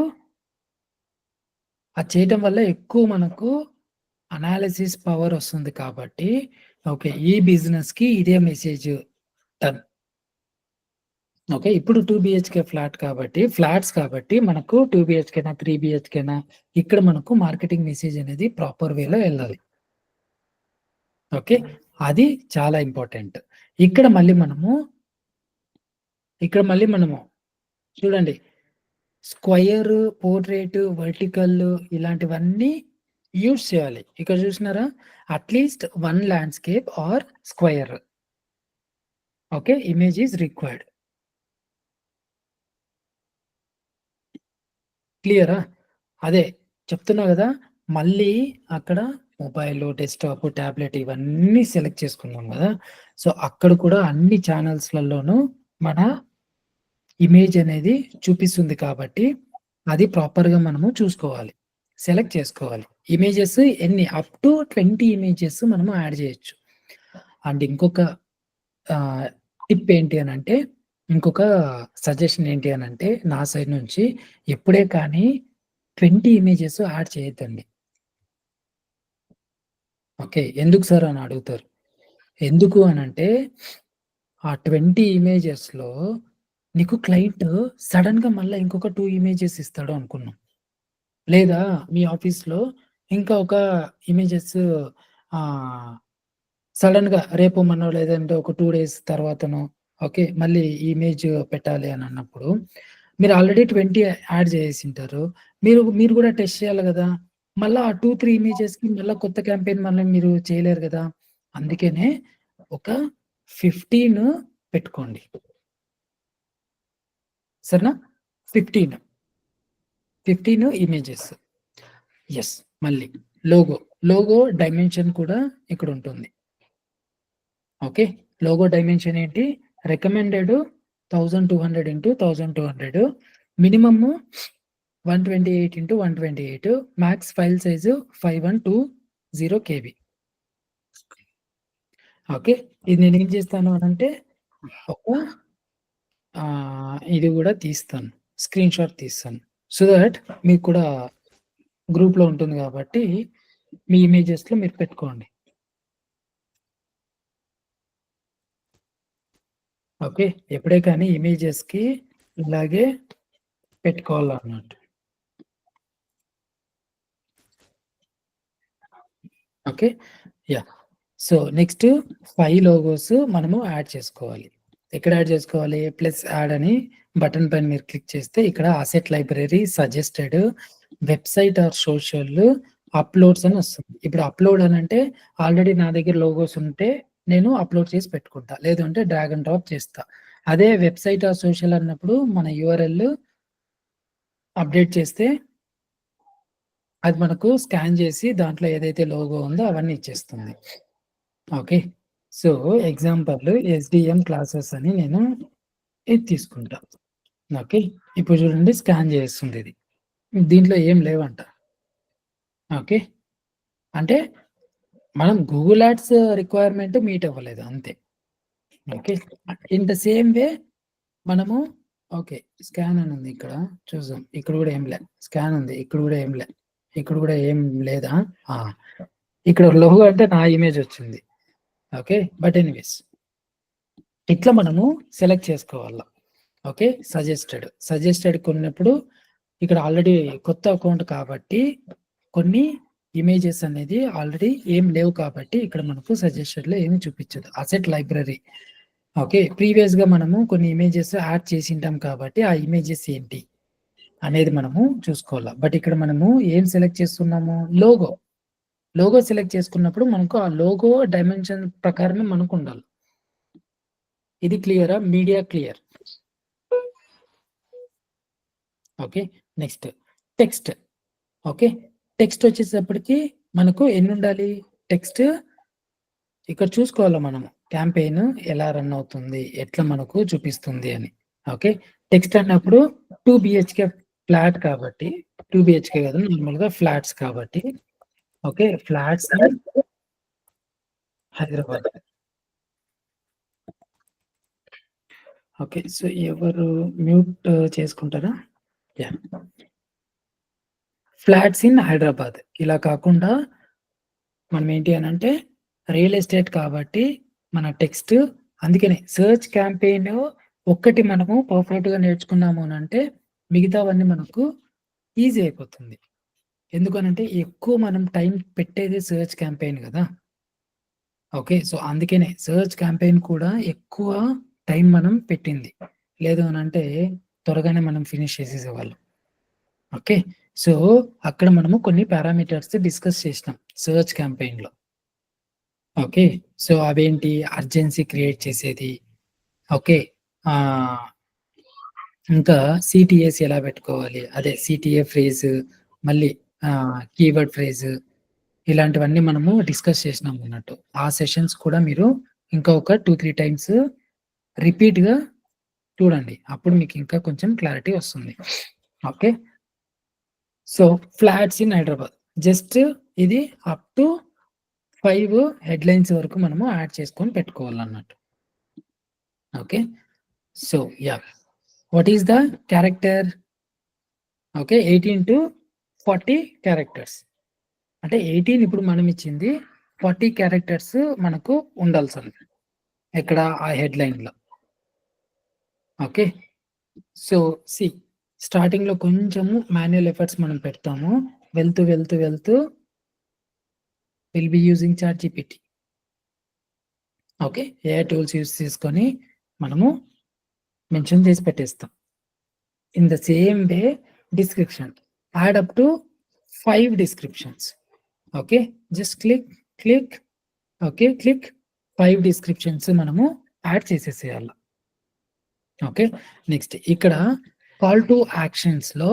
అది చేయటం వల్ల ఎక్కువ మనకు అనాలిసిస్ పవర్ ఒస్తుంది కాబట్టి, ఓకే. ఈ బిజినెస్‌కి ఇదే మెసేజ్ డన్. ఓకే. ఇప్పుడు 2 బీహెచ్‌కే ఫ్లాట్ కాబట్టి ఫ్లాట్స్ కాబట్టి మనకు 2 బీహెచ్‌కేనా, 3 బీహెచ్‌కేనా ఇక్కడ మనకు మార్కెటింగ్ మెసేజ్ అనేది ప్రాపర్ వేలో ఎళ్ళాలి. ఓకే. అది చాలా ఇంపార్టెంట్. ఇక్కడ మళ్ళీ మనము చూడండి స్క్వయర్, పోర్ట్రేట్, వర్టికల్ ఇలాంటివన్నీ యూజ్ చేయాలి. ఇక్కడ చూసినారా? At least 1 landscape or square. Okay. Image is required. క్లియరా? అదే చెప్తున్నా గదా! మళ్ళీ అక్కడ మొబైలు, డెస్క్‌టాప్, టాబ్లెట్ ఇవన్నీ సెలెక్ట్ చేసుకున్నాం గదా! సో, అక్కడ కూడా అన్ని ఛానల్స్‌లలోనూ మన ఇమేజ్ అనేది చూపిస్తుంది కాబట్టి, అది ప్రాపర్‌గా మనము చూసుకోవాలి. సెలెక్ట్ చేసుకోవాలి. ఇమేజెస్ ఎన్ని అప్ టు 20 ఇమేజెస్ మనము యాడ్ చేయొచ్చు. అండ్ ఇంకొక ఆహ్, టిప్ ఏంటి అనంటే, ఇంకొక సజెషన్ ఏంటి అనంటే, నా సైడ్ నుంచి ఎప్పుడే కానీ 20 ఇమేజెస్ యాడ్ చేయొద్దండి. ఓకే. ఎందుకు సార్ అని అడుగుతారు. ఎందుకు అనంటే, ఆ 20 ఇమేజెస్‌లో నీకు క్లయింట్ సడెన్‌గా మళ్ళా ఇంకొక 2 ఇమేజెస్ ఇస్తాడు అనుకున్నాం. లేదా మీ ఆఫీస్‌లో ఇంకా ఒక ఇమేజెస్ ఆహ్, సడెన్‌గా రేపో మనో లేదంటే ఒక 2 డేస్ తర్వాతనో ఓకే. మళ్ళీ ఈ ఇమేజ్ పెట్టాలి అని అన్నప్పుడు మీరు ఆల్రెడీ 20 యాడ్ చేసేసింటారు. మీరు కూడా టెస్ట్ చేయాలి గదా! మళ్ళా ఆ 2, 3 ఇమేజెస్‌కి మళ్ళా కొత్త క్యాంపెయిన్ మళ్ళీ మీరు చేయలేరు గదా! అందుకనే ఒక 15 పెట్టుకోండి. సరేనా? 15, 15 ఇమేజెస్. యెస్. మళ్ళీ లోగో. లోగో డైమెన్షన్ కూడా ఇక్కడుంటుంది. ఓకే. లోగో డైమెన్షన్ ఏంటి? Recommended 1200 into 1200 minimum 128 into 128 max file size 5120 KB. Okay. ఇది నేనేం చేస్తాను అనంటే ఒక ఇది గూడా తీస్తాను. స్క్రీన్‌షాట్ తీస్తాను. సో థట్ మీకు కూడా గ్రూప్‌లో ఉంటుంది గాబట్టి మీ ఇమేజెస్‌లో మీరు పెట్టుకోండి. ఓకే. ఎప్పుడే కానీ ఇమేజెస్‌కి ఇలాగే పెట్టుకోవాలన్నట్టు. Okay. Yeah! So, next 5 logos మనము యాడ్ చేసుకోవాలి. ఎక్కడ యాడ్ చేసుకోవాలి? ప్లస్ యాడ్ అని బటన్ పైన మీరు క్లిక్ చేస్తే ఇక్కడ asset library, suggested, website are social, uploads అని వస్తుంది. ఇప్పుడు అప్‌లోడ్ అనంటే ఆల్రెడీ నా దగ్గర లోగోస్ ఉంటే నేను అప్‌లోడ్ చేసి పెట్టుకుంటా. లేదు అంటే డ్రాగ్ అండ్ డ్రాప్ చేస్తా. అదే వెబ్‌సైట్ ఆర్ సోషల్ అన్నప్పుడు మన యూఆర్ఎల్ అప్‌డేట్ చేస్తే అది మనకు స్కాన్ చేసి దాంట్లో ఏదైతే లోగో ఉందో అవన్నీ ఇచ్చేస్తుంది. Okay. So, example SDM classes అని నేను ఇది తీసుకుంటా. ఓకే. ఇప్పుడు చూడండి స్కాన్ చేస్తుందిది. దీంట్లో ఏం లేవంట. ఓకే. అంటే మనం గూగుల్ యాడ్స్ రిక్వైర్మెంట్ మీట్ అవ్వలేదు అంతే. Okay. In the same way మనము ఓకే. స్కాన్ అని ఉంది ఇక్కడ. చూద్దాం. ఇక్కడ కూడా ఏం లే. స్కాన్ ఉంది. ఇక్కడ కూడా ఏం లే. ఇక్కడ కూడా ఏం లేదా? ఇక్కడ లోగో అంటే నా ఇమేజ్ వచ్చింది. ఓకే. బట్ ఎనీవేస్ ఇట్లా మనము సెలెక్ట్ చేసుకోవాలా. ఓకే. సజెస్టెడ్ కొన్నప్పుడు ఇక్కడ ఆల్రెడీ కొత్త అకౌంట్ కాబట్టి కొన్ని ఇమేజెస్ అనేది ఆల్రెడీ ఏం లేవు కాబట్టి ఇక్కడ మనకు సజెస్టెడ్లో ఏమి చూపించదు. Asset library. ఓకే. ప్రీవియస్గా మనము కొన్ని ఇమేజెస్ యాడ్ చేసింటాం కాబట్టి ఆ ఇమేజెస్ ఏంటి అనేది మనము చూసుకోవాలి. బట్ ఇక్కడ మనము ఏం సెలెక్ట్ చేస్తున్నాము? లోగో సెలెక్ట్ చేసుకున్నప్పుడు మనకు ఆ లోగో డైమెన్షన్ ప్రకారమే మనకు ఉండాలి. ఇది క్లియరా? Media clear. Okay. Next text. Okay. Text వచ్చేటప్పటికి మనకు ఎన్ని ఉండాలి? టెక్స్ట్ ఇక్కడ చూసుకోవాలి మనము క్యాంపెయిన్ ఎలా రన్ అవుతుంది, ఎట్లా మనకు చూపిస్తుంది అని. ఓకే. టెక్స్ట్ అన్నప్పుడు 2 BHK ఫ్లాట్ కాబట్టి 2 BHK కాదు, నార్మల్గా ఫ్లాట్స్ కాబట్టి. Okay. Flats Hyderabad. Okay. So ఎవరు మ్యూట్ చేసుకుంటారా? యా. Flats in Hyderabad. ఇలా కాకుండా మనం ఏంటి అని అంటే రియల్ ఎస్టేట్ కాబట్టి మన టెక్స్ట్, అందుకనే సర్చ్ క్యాంపెయిన్ ఒక్కటి మనము పర్ఫెక్ట్గా నేర్చుకున్నాము అని అంటే మిగతావన్నీ మనకు ఈజీ అయిపోతుంది. ఎందుకనంటే ఎక్కువ మనం టైం పెట్టేది సర్చ్ క్యాంపెయిన్ కదా. ఓకే. సో అందుకనే సర్చ్ క్యాంపెయిన్ కూడా ఎక్కువ టైం మనం పెట్టింది. లేదు అని అంటే త్వరగానే మనం ఫినిష్ చేసేసేవాళ్ళం. ఓకే. సో అక్కడ మనము కొన్ని పారామీటర్స్ డిస్కస్ చేసినాం సర్చ్ క్యాంపెయిన్లో. ఓకే. సో అవేంటి? అర్జెన్సీ క్రియేట్ చేసేది. ఓకే. ఇంకా సిటిఎస్ ఎలా పెట్టుకోవాలి, అదే సిటిఏ ఫ్రేజ్, మళ్ళీ కీవర్డ్ ఫ్రేజ్, ఇలాంటివన్నీ మనము డిస్కస్ చేసినాం అన్నట్టు. ఆ సెషన్స్ కూడా మీరు ఇంకా ఒక 2-3 టైమ్స్ రిపీట్గా చూడండి. అప్పుడు మీకు ఇంకా కొంచెం క్లారిటీ వస్తుంది. Okay. So flats in Hyderabad just ఇది అప్ టు 5 హెడ్లైన్స్ వరకు మనము యాడ్ చేసుకొని పెట్టుకోవాలన్నట్టు. Okay. So ya, what is the character? Okay. 18 to 40 characters. అంటే 18 ఇప్పుడు మనం ఇచ్చింది 40 క్యారెక్టర్స్ మనకు ఉండాల్సింది ఇక్కడ ఆ హెడ్లైన్లో. ఓకే. సో సి స్టార్టింగ్లో కొంచెము మాన్యువల్ ఎఫర్ట్స్ మనం పెడతాము. వెళ్తూ will be using ChatGPT. Okay. A tools use చేసుకొని మనము మెన్షన్ చేసి పెట్టేస్తాం. In the same way description add up to 5 descriptions. Okay. Just click okay. Click 5 descriptions మనము యాడ్ చేసేసేయాలి. ఓకే. నెక్స్ట్ ఇక్కడ కాల్ టు యాక్షన్స్లో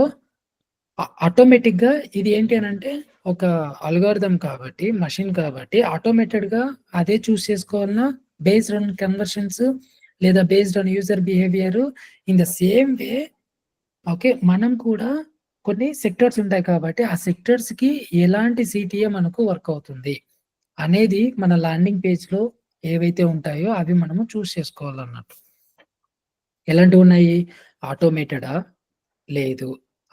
ఆటోమేటిక్గా ఇది ఏంటి అని అంటే ఒక అల్గోరిథం కాబట్టి, మషిన్ కాబట్టి ఆటోమేటెడ్గా అదే చూస్ చేసుకోవాలన్నా బేస్డ్ ఆన్ కన్వర్షన్స్ లేదా based on user behaviour. In the same way okay, మనం కూడా కొన్ని సెక్టర్స్ ఉంటాయి కాబట్టి ఆ సెక్టర్స్కి ఎలాంటి సిటిఏ మనకు వర్క్ అవుతుంది అనేది మన ల్యాండింగ్ పేజ్లో ఏవైతే ఉంటాయో అవి మనము చూస్ చేసుకోవాలన్నట్టు. ఎలాంటివి ఉన్నాయి? ఆటోమేటెడా, లేదు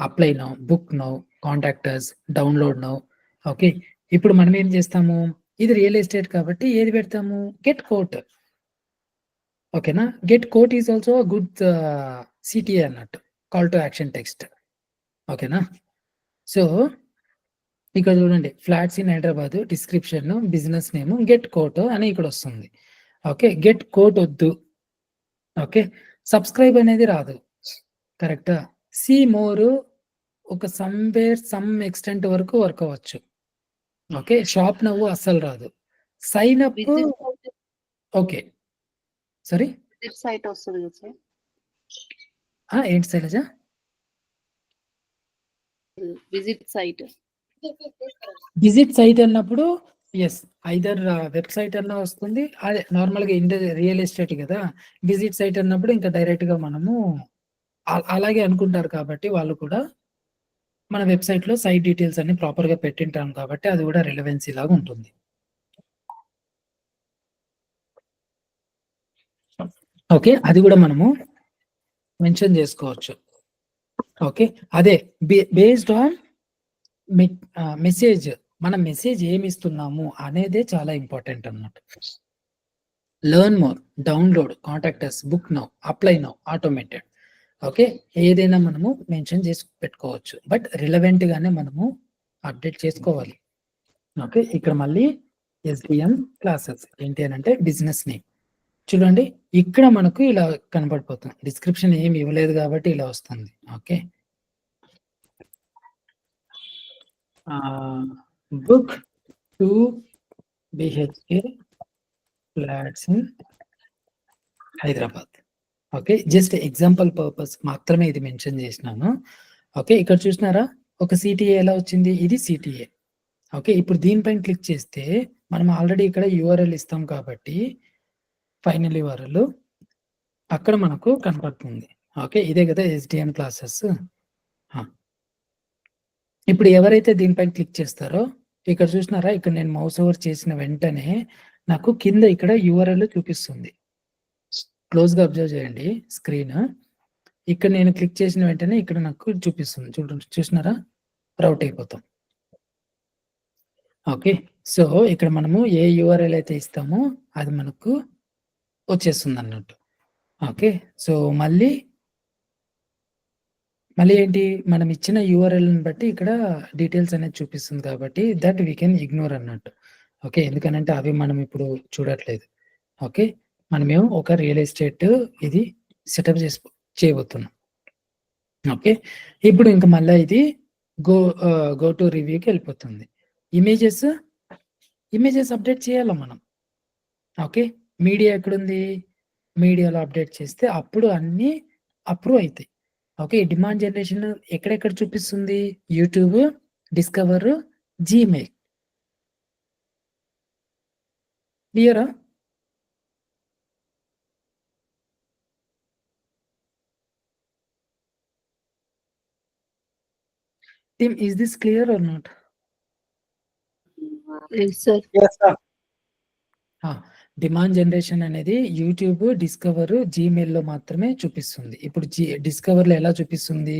apply now, book now, contractors, download now. Okay. ఇప్పుడు మనం ఏం చేస్తాము? ఇది రియల్ ఎస్టేట్ కాబట్టి ఏది పెడతాము? Get quote. ఓకేనా? Get quote is also good CTA అన్నట్టు, కాల్ టు యాక్షన్ టెక్స్ట్. ఓకేనా? సో ఇక్కడ చూడండి, flats in Hyderabad, description, business name, get quote అని ఇక్కడ వస్తుంది. ఓకే. గెట్ కోట్ వద్దు. ఓకే. సబ్స్క్రైబ్ అనేది రాదు. కరెక్టా? సీ మోర్ ఒక సమ్ ఎక్స్టెంట్ వరకు వర్క్ అవ్వచ్చు. ఓకే. షాప్ నవ్వు అస్సలు రాదు. Sign up. Okay. Sorry, site వస్తుంది కదా సార్? ఏంటి శైలజ? విజిట్ సైట్ అన్నప్పుడు ఎస్, ఐదర్ వెబ్సైట్ అన్నా వస్తుంది. అదే నార్మల్గా రియల్ ఎస్టేట్ కదా, విజిట్ సైట్ అన్నప్పుడు ఇంకా డైరెక్ట్ గా మనము అలాగే అనుకుంటారు కాబట్టి వాళ్ళు కూడా మన వెబ్సైట్ లో సైట్ డీటెయిల్స్ అన్ని ప్రాపర్ గా పెట్టింటాం కాబట్టి అది కూడా రిలవెన్సీ లాగా ఉంటుంది. ఓకే. అది కూడా మనము మెన్షన్ చేసుకోవచ్చు. ఓకే. అదే బేస్డ్ ఆన్ మెసేజ్, మనం మెసేజ్ ఏమి ఇస్తున్నాము అనేదే చాలా ఇంపార్టెంట్ అన్నమాట. Learn more, download, contact us, book now, apply now, automated. Okay. ఏదైనా మనము మెన్షన్ చేసి పెట్టుకోవచ్చు, బట్ రిలవెంట్ గానే మనము అప్డేట్ చేసుకోవాలి. ఓకే. ఇక్కడ మళ్ళీ ఎస్డిఎం క్లాసెస్ ఏంటి అని అంటే బిజినెస్ నేమ్. చూడండి ఇక్కడ మనకు ఇలా కనబడిపోతుంది. డిస్క్రిప్షన్ ఏమి ఇవ్వలేదు కాబట్టి ఇలా వస్తుంది. Okay. Book 2 BHK flats in Hyderabad. Okay. Just example purpose మాత్రమే ఇది మెన్షన్ చేసినాను. ఓకే. ఇక్కడ చూసినారా ఒక సిటిఏ ఎలా వచ్చింది, ఇది సిటిఏ. ఓకే. ఇప్పుడు దీనిపైన క్లిక్ చేస్తే మనం ఆల్రెడీ ఇక్కడ యూఆర్ఎల్ ఇస్తాం కాబట్టి ఫైనల్ యూఆర్ఎల్ అక్కడ మనకు కనపడుతుంది. ఓకే. ఇదే కదా ఎస్డిఎం క్లాసెస్. ఇప్పుడు ఎవరైతే దీనిపైన క్లిక్ చేస్తారో ఇక్కడ చూసినారా, ఇక్కడ నేను మౌస్ ఓవర్ చేసిన వెంటనే నాకు కింద ఇక్కడ యూఆర్ఎల్ చూపిస్తుంది. క్లోజ్ గా అబ్జర్వ్ చేయండి స్క్రీన్. ఇక్కడ నేను క్లిక్ చేసిన వెంటనే ఇక్కడ నాకు చూపిస్తుంది. చూడండి, చూసినారా, రౌట్ అయిపోతాం. ఓకే. సో ఇక్కడ మనము ఏ యూఆర్ఎల్ అయితే ఇస్తామో అది మనకు వచ్చేస్తుంది అన్నట్టు. ఓకే. సో మళ్ళీ ఏంటి, మనం ఇచ్చిన యూఆర్ఎల్ని బట్టి ఇక్కడ డీటెయిల్స్ అనేది చూపిస్తుంది కాబట్టి దట్ వీ కెన్ ఇగ్నోర్ అన్నట్టు. ఓకే. ఎందుకనంటే అవి మనం ఇప్పుడు చూడట్లేదు. ఓకే. మనమేమో ఒక రియల్ ఎస్టేట్ ఇది సెటప్ చేయబోతున్నాం. ఓకే. ఇప్పుడు ఇంకా మళ్ళీ ఇది గో టు రివ్యూకి వెళ్ళిపోతుంది. ఇమేజెస్ అప్డేట్ చేయాలి మనం. ఓకే. మీడియా ఎక్కడుంది, మీడియాలో అప్డేట్ చేస్తే అప్పుడు అన్ని అప్రూవ్ అవుతాయి. ఓకే. డిమాండ్ జనరేషన్ ఎక్కడెక్కడ చూపిస్తుంది, యూట్యూబ్, డిస్కవర్, జీమెయిల్. క్లియరా? Team, is this clear or not? Yes, sir. Demand generation అనేది యూట్యూబ్, డిస్కవర్, జీమెయిల్ లో మాత్రమే చూపిస్తుంది. ఇప్పుడు డిస్కవర్ లో ఎలా చూపిస్తుంది,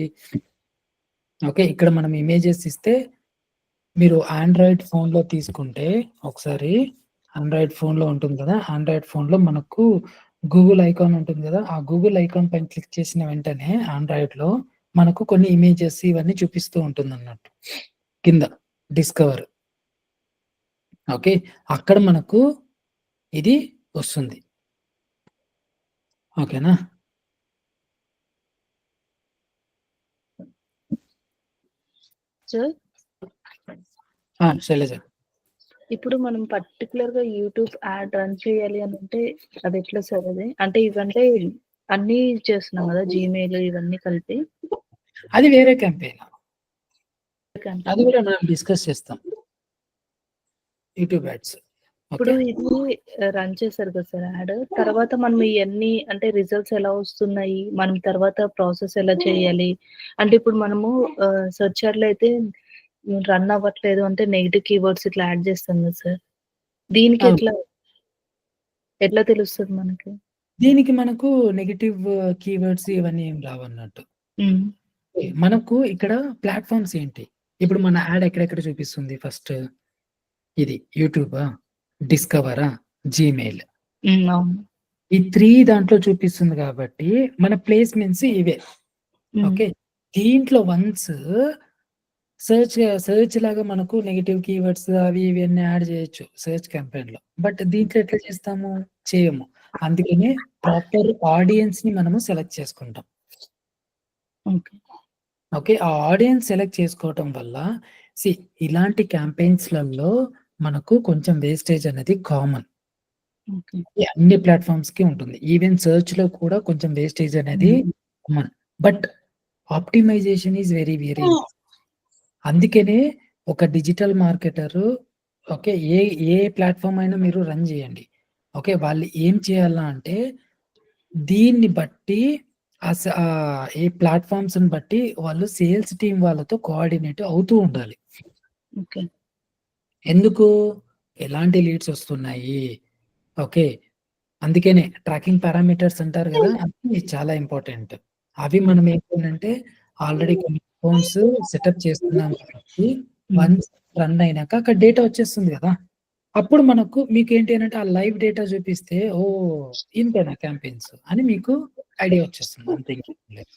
ఓకే. ఇక్కడ మనం ఇమేజెస్ ఇస్తే మీరు ఆండ్రాయిడ్ ఫోన్ లో తీసుకుంటే ఒకసారి ఆండ్రాయిడ్ ఫోన్ లో ఉంటుంది కదా, ఆండ్రాయిడ్ ఫోన్ లో మనకు గూగుల్ ఐకాన్ ఉంటుంది కదా, ఆ గూగుల్ ఐకాన్ పైన క్లిక్ చేసిన వెంటనే ఆండ్రాయిడ్ లో మనకు కొన్ని ఇమేజెస్ ఇవన్నీ చూపిస్తూ ఉంటుంది అన్నట్టు కింద డిస్కవర్. ఓకే. అక్కడ మనకు ఇది వస్తుంది. ఓకేనా? సార్, శైలజ, ఇప్పుడు మనం పర్టికులర్ గా యూట్యూబ్ యాడ్ రన్ చేయాలి అని అంటే అది ఎట్లా సార్? అది అంటే ఇవంటే అన్ని చేస్తున్నాం కదా, జీమెయిల్ ఇవన్నీ కలిపి. అది వేరే క్యాంపెయిన్, అది కూడా మనం డిస్కస్ చేస్తాం. యూట్యూబ్ యాడ్స్ ఇప్పుడు ఇది రన్ చేశారు కదా సార్ యాడ్, తర్వాత మనం ఇవన్నీ అంటే రిజల్ట్స్ ఎలా వస్తున్నాయి, మనం తర్వాత ప్రాసెస్ ఎలా చేయాలి అంటే ఇప్పుడు మనము సెర్చర్లో అయితే రన్ అవ్వట్లేదు అంటే నెగిటివ్ కీవర్డ్స్ ఇట్లా యాడ్ చేస్తాం కదా సార్, దీనికి ఎట్లా తెలుస్తుంది మనకి? దీనికి మనకు నెగటివ్ కీవర్డ్స్ ఇవన్నీ ఏం రావన్నట్టు. మనకు ఇక్కడ ప్లాట్ఫామ్స్ ఏంటి, ఇప్పుడు మన యాడ్ ఎక్కడెక్కడ చూపిస్తుంది, ఫస్ట్ ఇది యూట్యూబా, డిస్కవరా, జీమెయిల్, ఈ 3 దాంట్లో చూపిస్తుంది కాబట్టి మన ప్లేస్మెంట్స్ ఇవే. ఓకే. దీంట్లో వన్స్ సర్చ్ లాగా మనకు నెగటివ్ కీవర్డ్స్ అవి ఇవి అన్ని యాడ్ చేయొచ్చు సర్చ్ క్యాంపెయిన్ లో, బట్ దీంట్లో ఎట్లా చేస్తాము, చేయము. అందుకనే ప్రాపర్ ఆడియన్స్ ని మనము సెలెక్ట్ చేసుకుంటాం. ఓకే. ఆ ఆడియన్స్ సెలెక్ట్ చేసుకోవటం వల్ల ఇలాంటి క్యాంపెయిన్స్ లలో మనకు కొంచెం వేస్టేజ్ అనేది కామన్, అన్ని ప్లాట్ఫామ్స్ కి ఉంటుంది. ఈవెన్ సర్చ్ లో కూడా కొంచెం వేస్టేజ్ అనేది common, but optimization is very very. అందుకనే ఒక digital marketer, okay, a platform అయినా మీరు రన్ చేయండి. ఓకే. వాళ్ళు ఏం చేయాలా అంటే దీన్ని బట్టి ఏ ప్లాట్ఫామ్స్ బట్టి వాళ్ళు సేల్స్ టీం వాళ్ళతో కోఆర్డినేట్ అవుతూ ఉండాలి. ఎందుకు, ఎలాంటి లీడ్స్ వస్తున్నాయి, ఓకే. అందుకనే ట్రాకింగ్ పారామీటర్స్ అంటారు కదా, అది చాలా ఇంపార్టెంట్. అవి మనం ఏంటంటే ఆల్రెడీ కొన్ని అకౌంట్స్ సెటప్ చేస్తున్నాం కాబట్టి వన్స్ రన్ అయినాక అక్కడ డేటా వచ్చేస్తుంది కదా! అప్పుడు మీకేంటి అనంటే ఆ లైవ్ డేటా చూపిస్తే ఇంతేనా క్యాంపెయిన్స్ అని మీకు ఐడియా వచ్చేస్తుంది. అంతే ఇంకేం లేదు.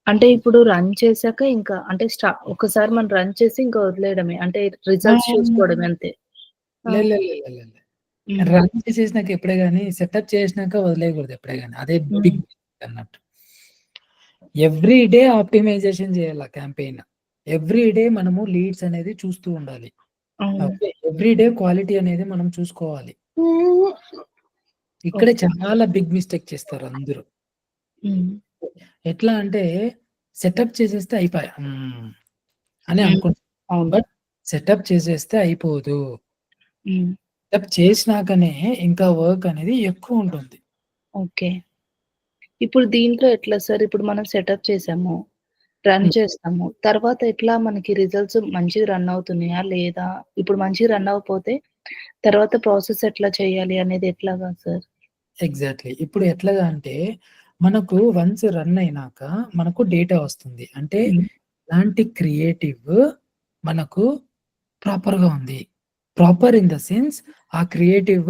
అంటే ఇప్పుడు రన్ చేశాక ఇంకా అంటే ఒకసారి మనం రన్ చేసి ఇంకా వదిలేయడమే. అంటే రిజల్ట్స్ చూసుకోవడమే అంతే. లే లే లే లే లే. రన్ చేసేసినాక ఎప్పుడే గాని సెటప్ చేసినాక వదిలేయకూడదు ఎప్పుడే గాని. అదే బిగ్ అన్నట్టు. ఎవ్రీ డే ఆప్టిమైజేషన్ చేయాల క్యాంపెయిన్. ఎవ్రీ డే మనము లీడ్స్ అనేది చూస్తూ ఉండాలి. ఓకే. ఎవ్రీ డే క్వాలిటీ అనేది మనం చూసుకోవాలి. ఇక్కడే చాలా బిగ్ మిస్టేక్ చేస్తారు అందరూ. ఎట్లా అంటే సెటప్ చేసేస్తే అయిపాయ. అని అనుకుంటాం. అవును. బట్ సెటప్ చేసేస్తే అయిపోదు. హ్మ్. సెటప్ చేసినాకనే ఇంకా వర్క్ అనేది ఎక్కువుంటుంది. ఓకే. ఇప్పుడు దీంట్లో ఎట్లా సార్? ఇప్పుడు మనం సెటప్ చేసాము. రన్ చేస్తాము. తర్వాత ఎట్లా మనకి రిజల్ట్స్ మంచిగా రన్ అవుతున్నాయా? లేదా? ఇప్పుడు మంచిగా రన్ అవ్వకపోతే తర్వాత ప్రాసెస్ ఎట్లా చేయాలి అనేది ఎట్లాగా సార్? ఎగ్జాక్ట్‌లీ. ఇప్పుడు ఎట్లాగా అంటే మనకు వన్స్ రన్ అయినాక మనకు డేటా వస్తుంది. అంటే ఇలాంటి క్రియేటివ్ మనకు ప్రాపర్‌గా ఉంది. ప్రాపర్ ఇన్ ద సెన్స్ ఆ క్రియేటివ్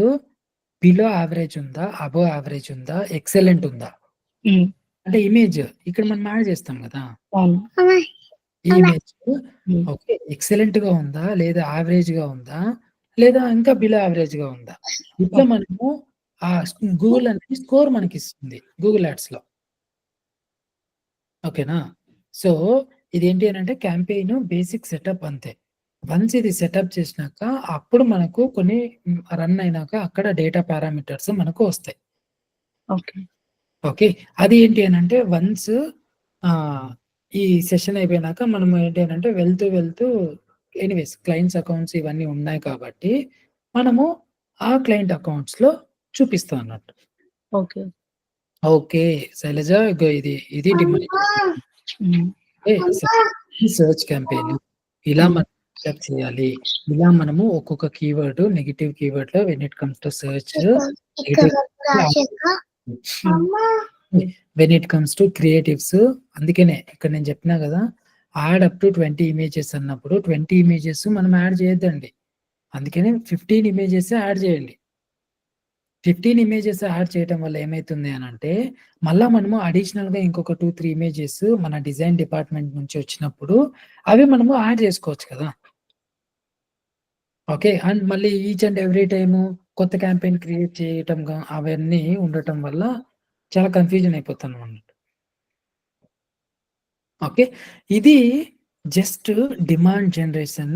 బిలో యావరేజ్ ఉందా? అబోవ్ యావరేజ్ ఉందా? ఎక్సలెంట్ ఉందా? అంటే ఇమేజ్ ఇక్కడ మనం యాడ్ చేస్తాం గదా! అవును. ఈ ఇమేజ్ ఓకే. ఎక్సలెంట్‌గా ఉందా? లేదా యావరేజ్‌గా ఉందా? లేదా ఇంకా బిలో యావరేజ్‌గా ఉందా? ఇట్లా మనము గూగుల్ అనేది స్కోర్ మనకిస్తుంది. గూగుల్ యాడ్స్‌లో. ఓకేనా? సో, ఇదేంటి అనంటే క్యాంపెయిన్ బేసిక్ సెటప్ అంతే. వన్స్ ఇది సెటప్ చేసినాక అప్పుడు మనకు కొన్ని రన్ అయినాక అక్కడ డేటా పారామీటర్స్ మనకు వస్తాయి. ఓకే. ఓకే. అది ఏంటి అనంటే వన్స్ ఈ సెషన్ అయిపోయినాక మనం ఏంటి అనంటే వెళ్తూ ఎనీవేస్ క్లయింట్స్ అకౌంట్స్ ఇవన్నీ ఉన్నాయి కాబట్టి మనము ఆ క్లయింట్ అకౌంట్స్‌లో చూపిస్తాం అన్నట్టు. ఓకే. ఓకే. శైలజ ఇగో ఇది డిమాండ్. సెర్చ్ క్యాంపెయిన్ ఇలా మనం సెటప్ చేయాలి. ఇలా మనము ఒక్కొక్క కీవర్డ్ నెగెటివ్ కీవర్డ్‌లో when it comes to search when it comes to creatives అందుకనే ఇక్కడ నేను చెప్పినా గదా! యాడ్ అప్ టు 20 ఇమేజెస్ అన్నప్పుడు 20 ఇమేజెస్ మనం యాడ్ చేయొద్దండి. అందుకనే 15 ఇమేజెస్ యాడ్ చేయండి. 15 ఇమేజెస్ యాడ్ చేయటం వల్ల ఏమైతుంది అనంటే, మళ్ళా మనము అడిషనల్‌గా ఇంకొక 2, 3 ఇమేజెస్ మన డిజైన్ డిపార్ట్‌మెంట్ నుంచి వచ్చినప్పుడు అవి మనము యాడ్ చేసుకోవచ్చు కదా! ఓకే. అండ్ మళ్ళీ ఈచ్ అండ్ ఎవ్రీ టైము కొత్త క్యాంపెయిన్ క్రియేట్ చేయటంగా అవన్నీ ఉండటం వల్ల చాలా కన్‌ఫ్యూజన్ అయిపోతామన్నమాట. ఓకే. ఇది జస్ట్ డిమాండ్ జనరేషన్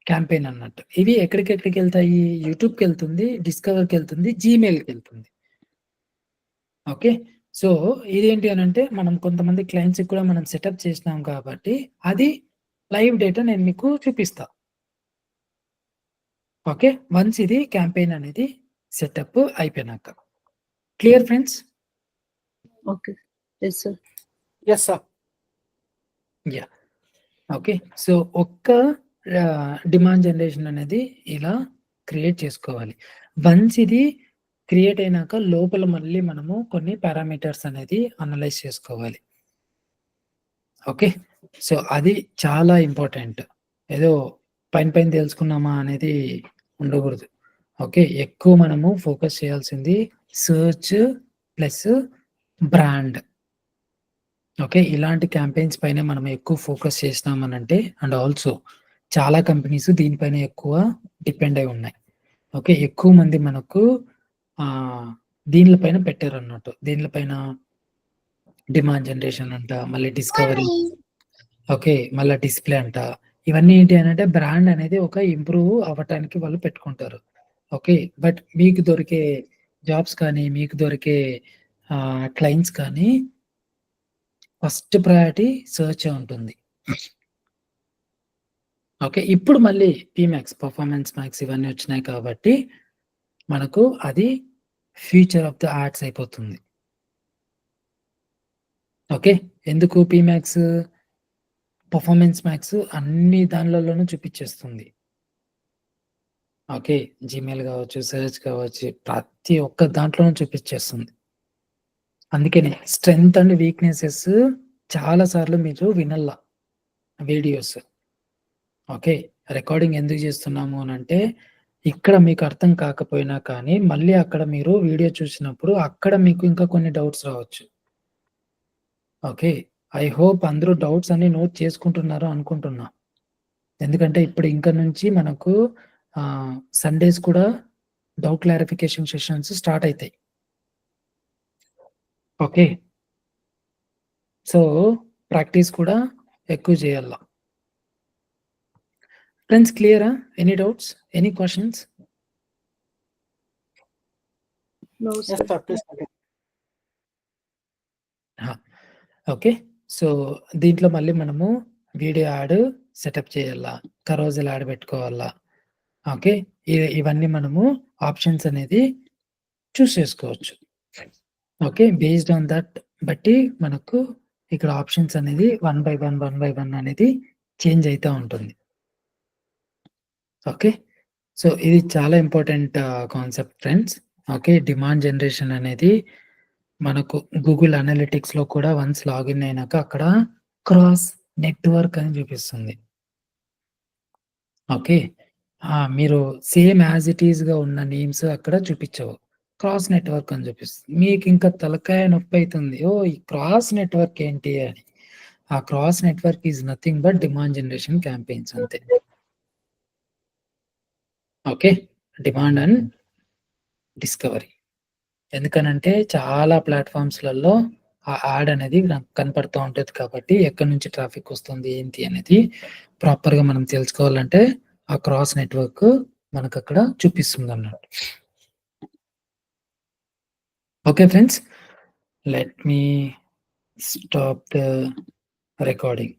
క్యాంపెయిన్ అన్నట్టు. ఇవి ఎక్కడికెళ్తాయి? యూట్యూబ్‌కెళ్తుంది, డిస్కవర్‌కెళ్తుంది, జీమెయిల్‌కెళ్తుంది. ఓకే. సో, ఇదేంటి అనంటే మనం కొంతమంది క్లయింట్స్‌కి కూడా మనం సెటప్ చేసినాం కాబట్టి అది లైవ్ డేటా నేను మీకు చూపిస్తా. ఓకే. వన్స్ ఇది క్యాంపెయిన్ అనేది సెటప్ అయిపోయినాక. Clear friends? Okay. Yes sir. Yes sir. Yeah! Okay. So, demand generation అనేది ఇలా క్రియేట్ చేసుకోవాలి. వన్స్ ఇది క్రియేట్ అయినాక లోపల మళ్ళీ మనము కొన్ని పారామీటర్స్ అనేది అనలైజ్ చేసుకోవాలి. ఓకే. సో, అది చాలా ఇంపార్టెంట్. ఏదో పైన తెలుసుకున్నామా అనేది ఉండకూడదు. ఓకే. ఎక్కువ మనము ఫోకస్ చేయాల్సింది సెర్చ్ ప్లస్ బ్రాండ్. ఓకే. ఇలాంటి క్యాంపెయిన్స్ పైనే మనం ఎక్కువ ఫోకస్ చేసినామనంటే అండ్ ఆల్సో చాలా కంపెనీస్ దీనిపైన ఎక్కువ డిపెండ్ అయి ఉన్నాయి. ఓకే. ఎక్కువ మంది మనకు దీనిల పైన పెట్టారన్నట్టు. దీనిల పైన డిమాండ్ జనరేషన్ అంట, మళ్ళీ డిస్కవరీ ఓకే. మళ్ళా డిస్‌ప్లే అంట. ఇవన్నీ ఏంటి అనంటే బ్రాండ్ అనేది ఒక ఇంప్రూవ్ అవ్వటానికి వాళ్ళు పెట్టుకుంటారు. ఓకే. బట్ మీకు దొరికే జాబ్స్ కానీ, మీకు దొరికే క్లయింట్స్ కానీ ఫస్ట్ ప్రయారిటీ సెర్చే ఉంటుంది. ఓకే. ఇప్పుడు మళ్ళీ పీమాక్స్, పర్ఫార్మెన్స్ మాక్స్ ఇవన్నీ వచ్చినాయి కాబట్టి మనకు అది ఫ్యూచర్ ఆఫ్ ద యాడ్స్ అయిపోతుంది. ఓకే. ఎందుకు పీమాక్స్? పర్ఫార్మెన్స్ మాక్స్ అన్ని దాన్లలోనూ చూపిచ్చేస్తుంది. ఓకే. జీమెయిల్ గావచ్చు, సెర్చ్ కావచ్చు, ప్రతి ఒక్క దాంట్లోనూ చూపిచ్చేస్తుంది. అందుకనే స్ట్రెంగ్త్ అండ్ వీక్‌నెసెస్ చాలా సార్లు మీరు వినల్లా వీడియోస్. ఓకే. రికార్డింగ్ ఎందుకు చేస్తున్నాము అనంటే, ఇక్కడ మీకు అర్థం కాకపోయినా కానీ, మళ్ళీ అక్కడ మీరు వీడియో చూసినప్పుడు అక్కడ మీకు ఇంకా కొన్ని డౌట్స్ రావచ్చు. ఓకే. ఐ హోప్ అందరూ డౌట్స్ అన్ని నోట్ చేసుకుంటున్నారు అనుకుంటున్నా. ఎందుకంటే ఇప్పుడు ఇంక నుంచి మనకు సండేస్ కూడా డౌట్ క్లారిఫికేషన్ సెషన్స్ స్టార్ట్ అయితాయి. ఓకే. సో, ప్రాక్టీస్ కూడా ఎక్కువ చేయాల. ఫ్రెండ్స్ క్లియరా? Any doubts? Any questions? No Yes, sir. sir. Please continue. Okay. So, దీంట్లో మళ్ళీ మనము వీడియో యాడ్ సెటప్ చేయాలా, కరోజల్ యాడ్ పెట్టుకోవాలా. ఓకే. ఇవన్నీ మనము ఆప్షన్స్ అనేది చూస్ చేసుకోవచ్చు. ఓకే. బేస్డ్ ఆన్ దట్ బట్టి మనకు ఇక్కడ ఆప్షన్స్ అనేది 1 బై 1 అనేది చేంజ్ అయితా ఉంటుంది. ఓకే. సో, ఇది చాలా important concept friends. Okay. Demand generation అనేది మనకు గూగుల్ అనలిటిక్స్‌లో కూడా వన్స్ లాగిన్ అయినాక అక్కడ క్రాస్ నెట్వర్క్ అని చూపిస్తుంది. ఓకే. మీరు సేమ్ యాజ్ ఇట్ ఈస్‌గా ఉన్న నేమ్స్ అక్కడ చూపించవు. క్రాస్ నెట్వర్క్ అని చూపిస్తుంది. మీకింకా తలకాయ నొప్పైతుంది. ఓహ్! ఈ క్రాస్ నెట్వర్క్ ఏంటి అని. ఆ cross network is nothing but demand generation campaigns అంతే. ఓకే. Demand and discovery. ఎందుకనంటే చాలా ప్లాట్‌ఫార్మ్స్‌లలో ఆ యాడ్ అనేది కనపడుతూ ఉంటది కాబట్టి ఎక్కడి నుంచి ట్రాఫిక్ వస్తుంది ఏంటి అనేది ప్రాపర్‌గా మనం తెలుసుకోవాలంటే ఆ క్రాస్ నెట్వర్క్ మనకక్కడ చూపిస్తుందన్నట్టు. Okay friends. Let me stop the recording.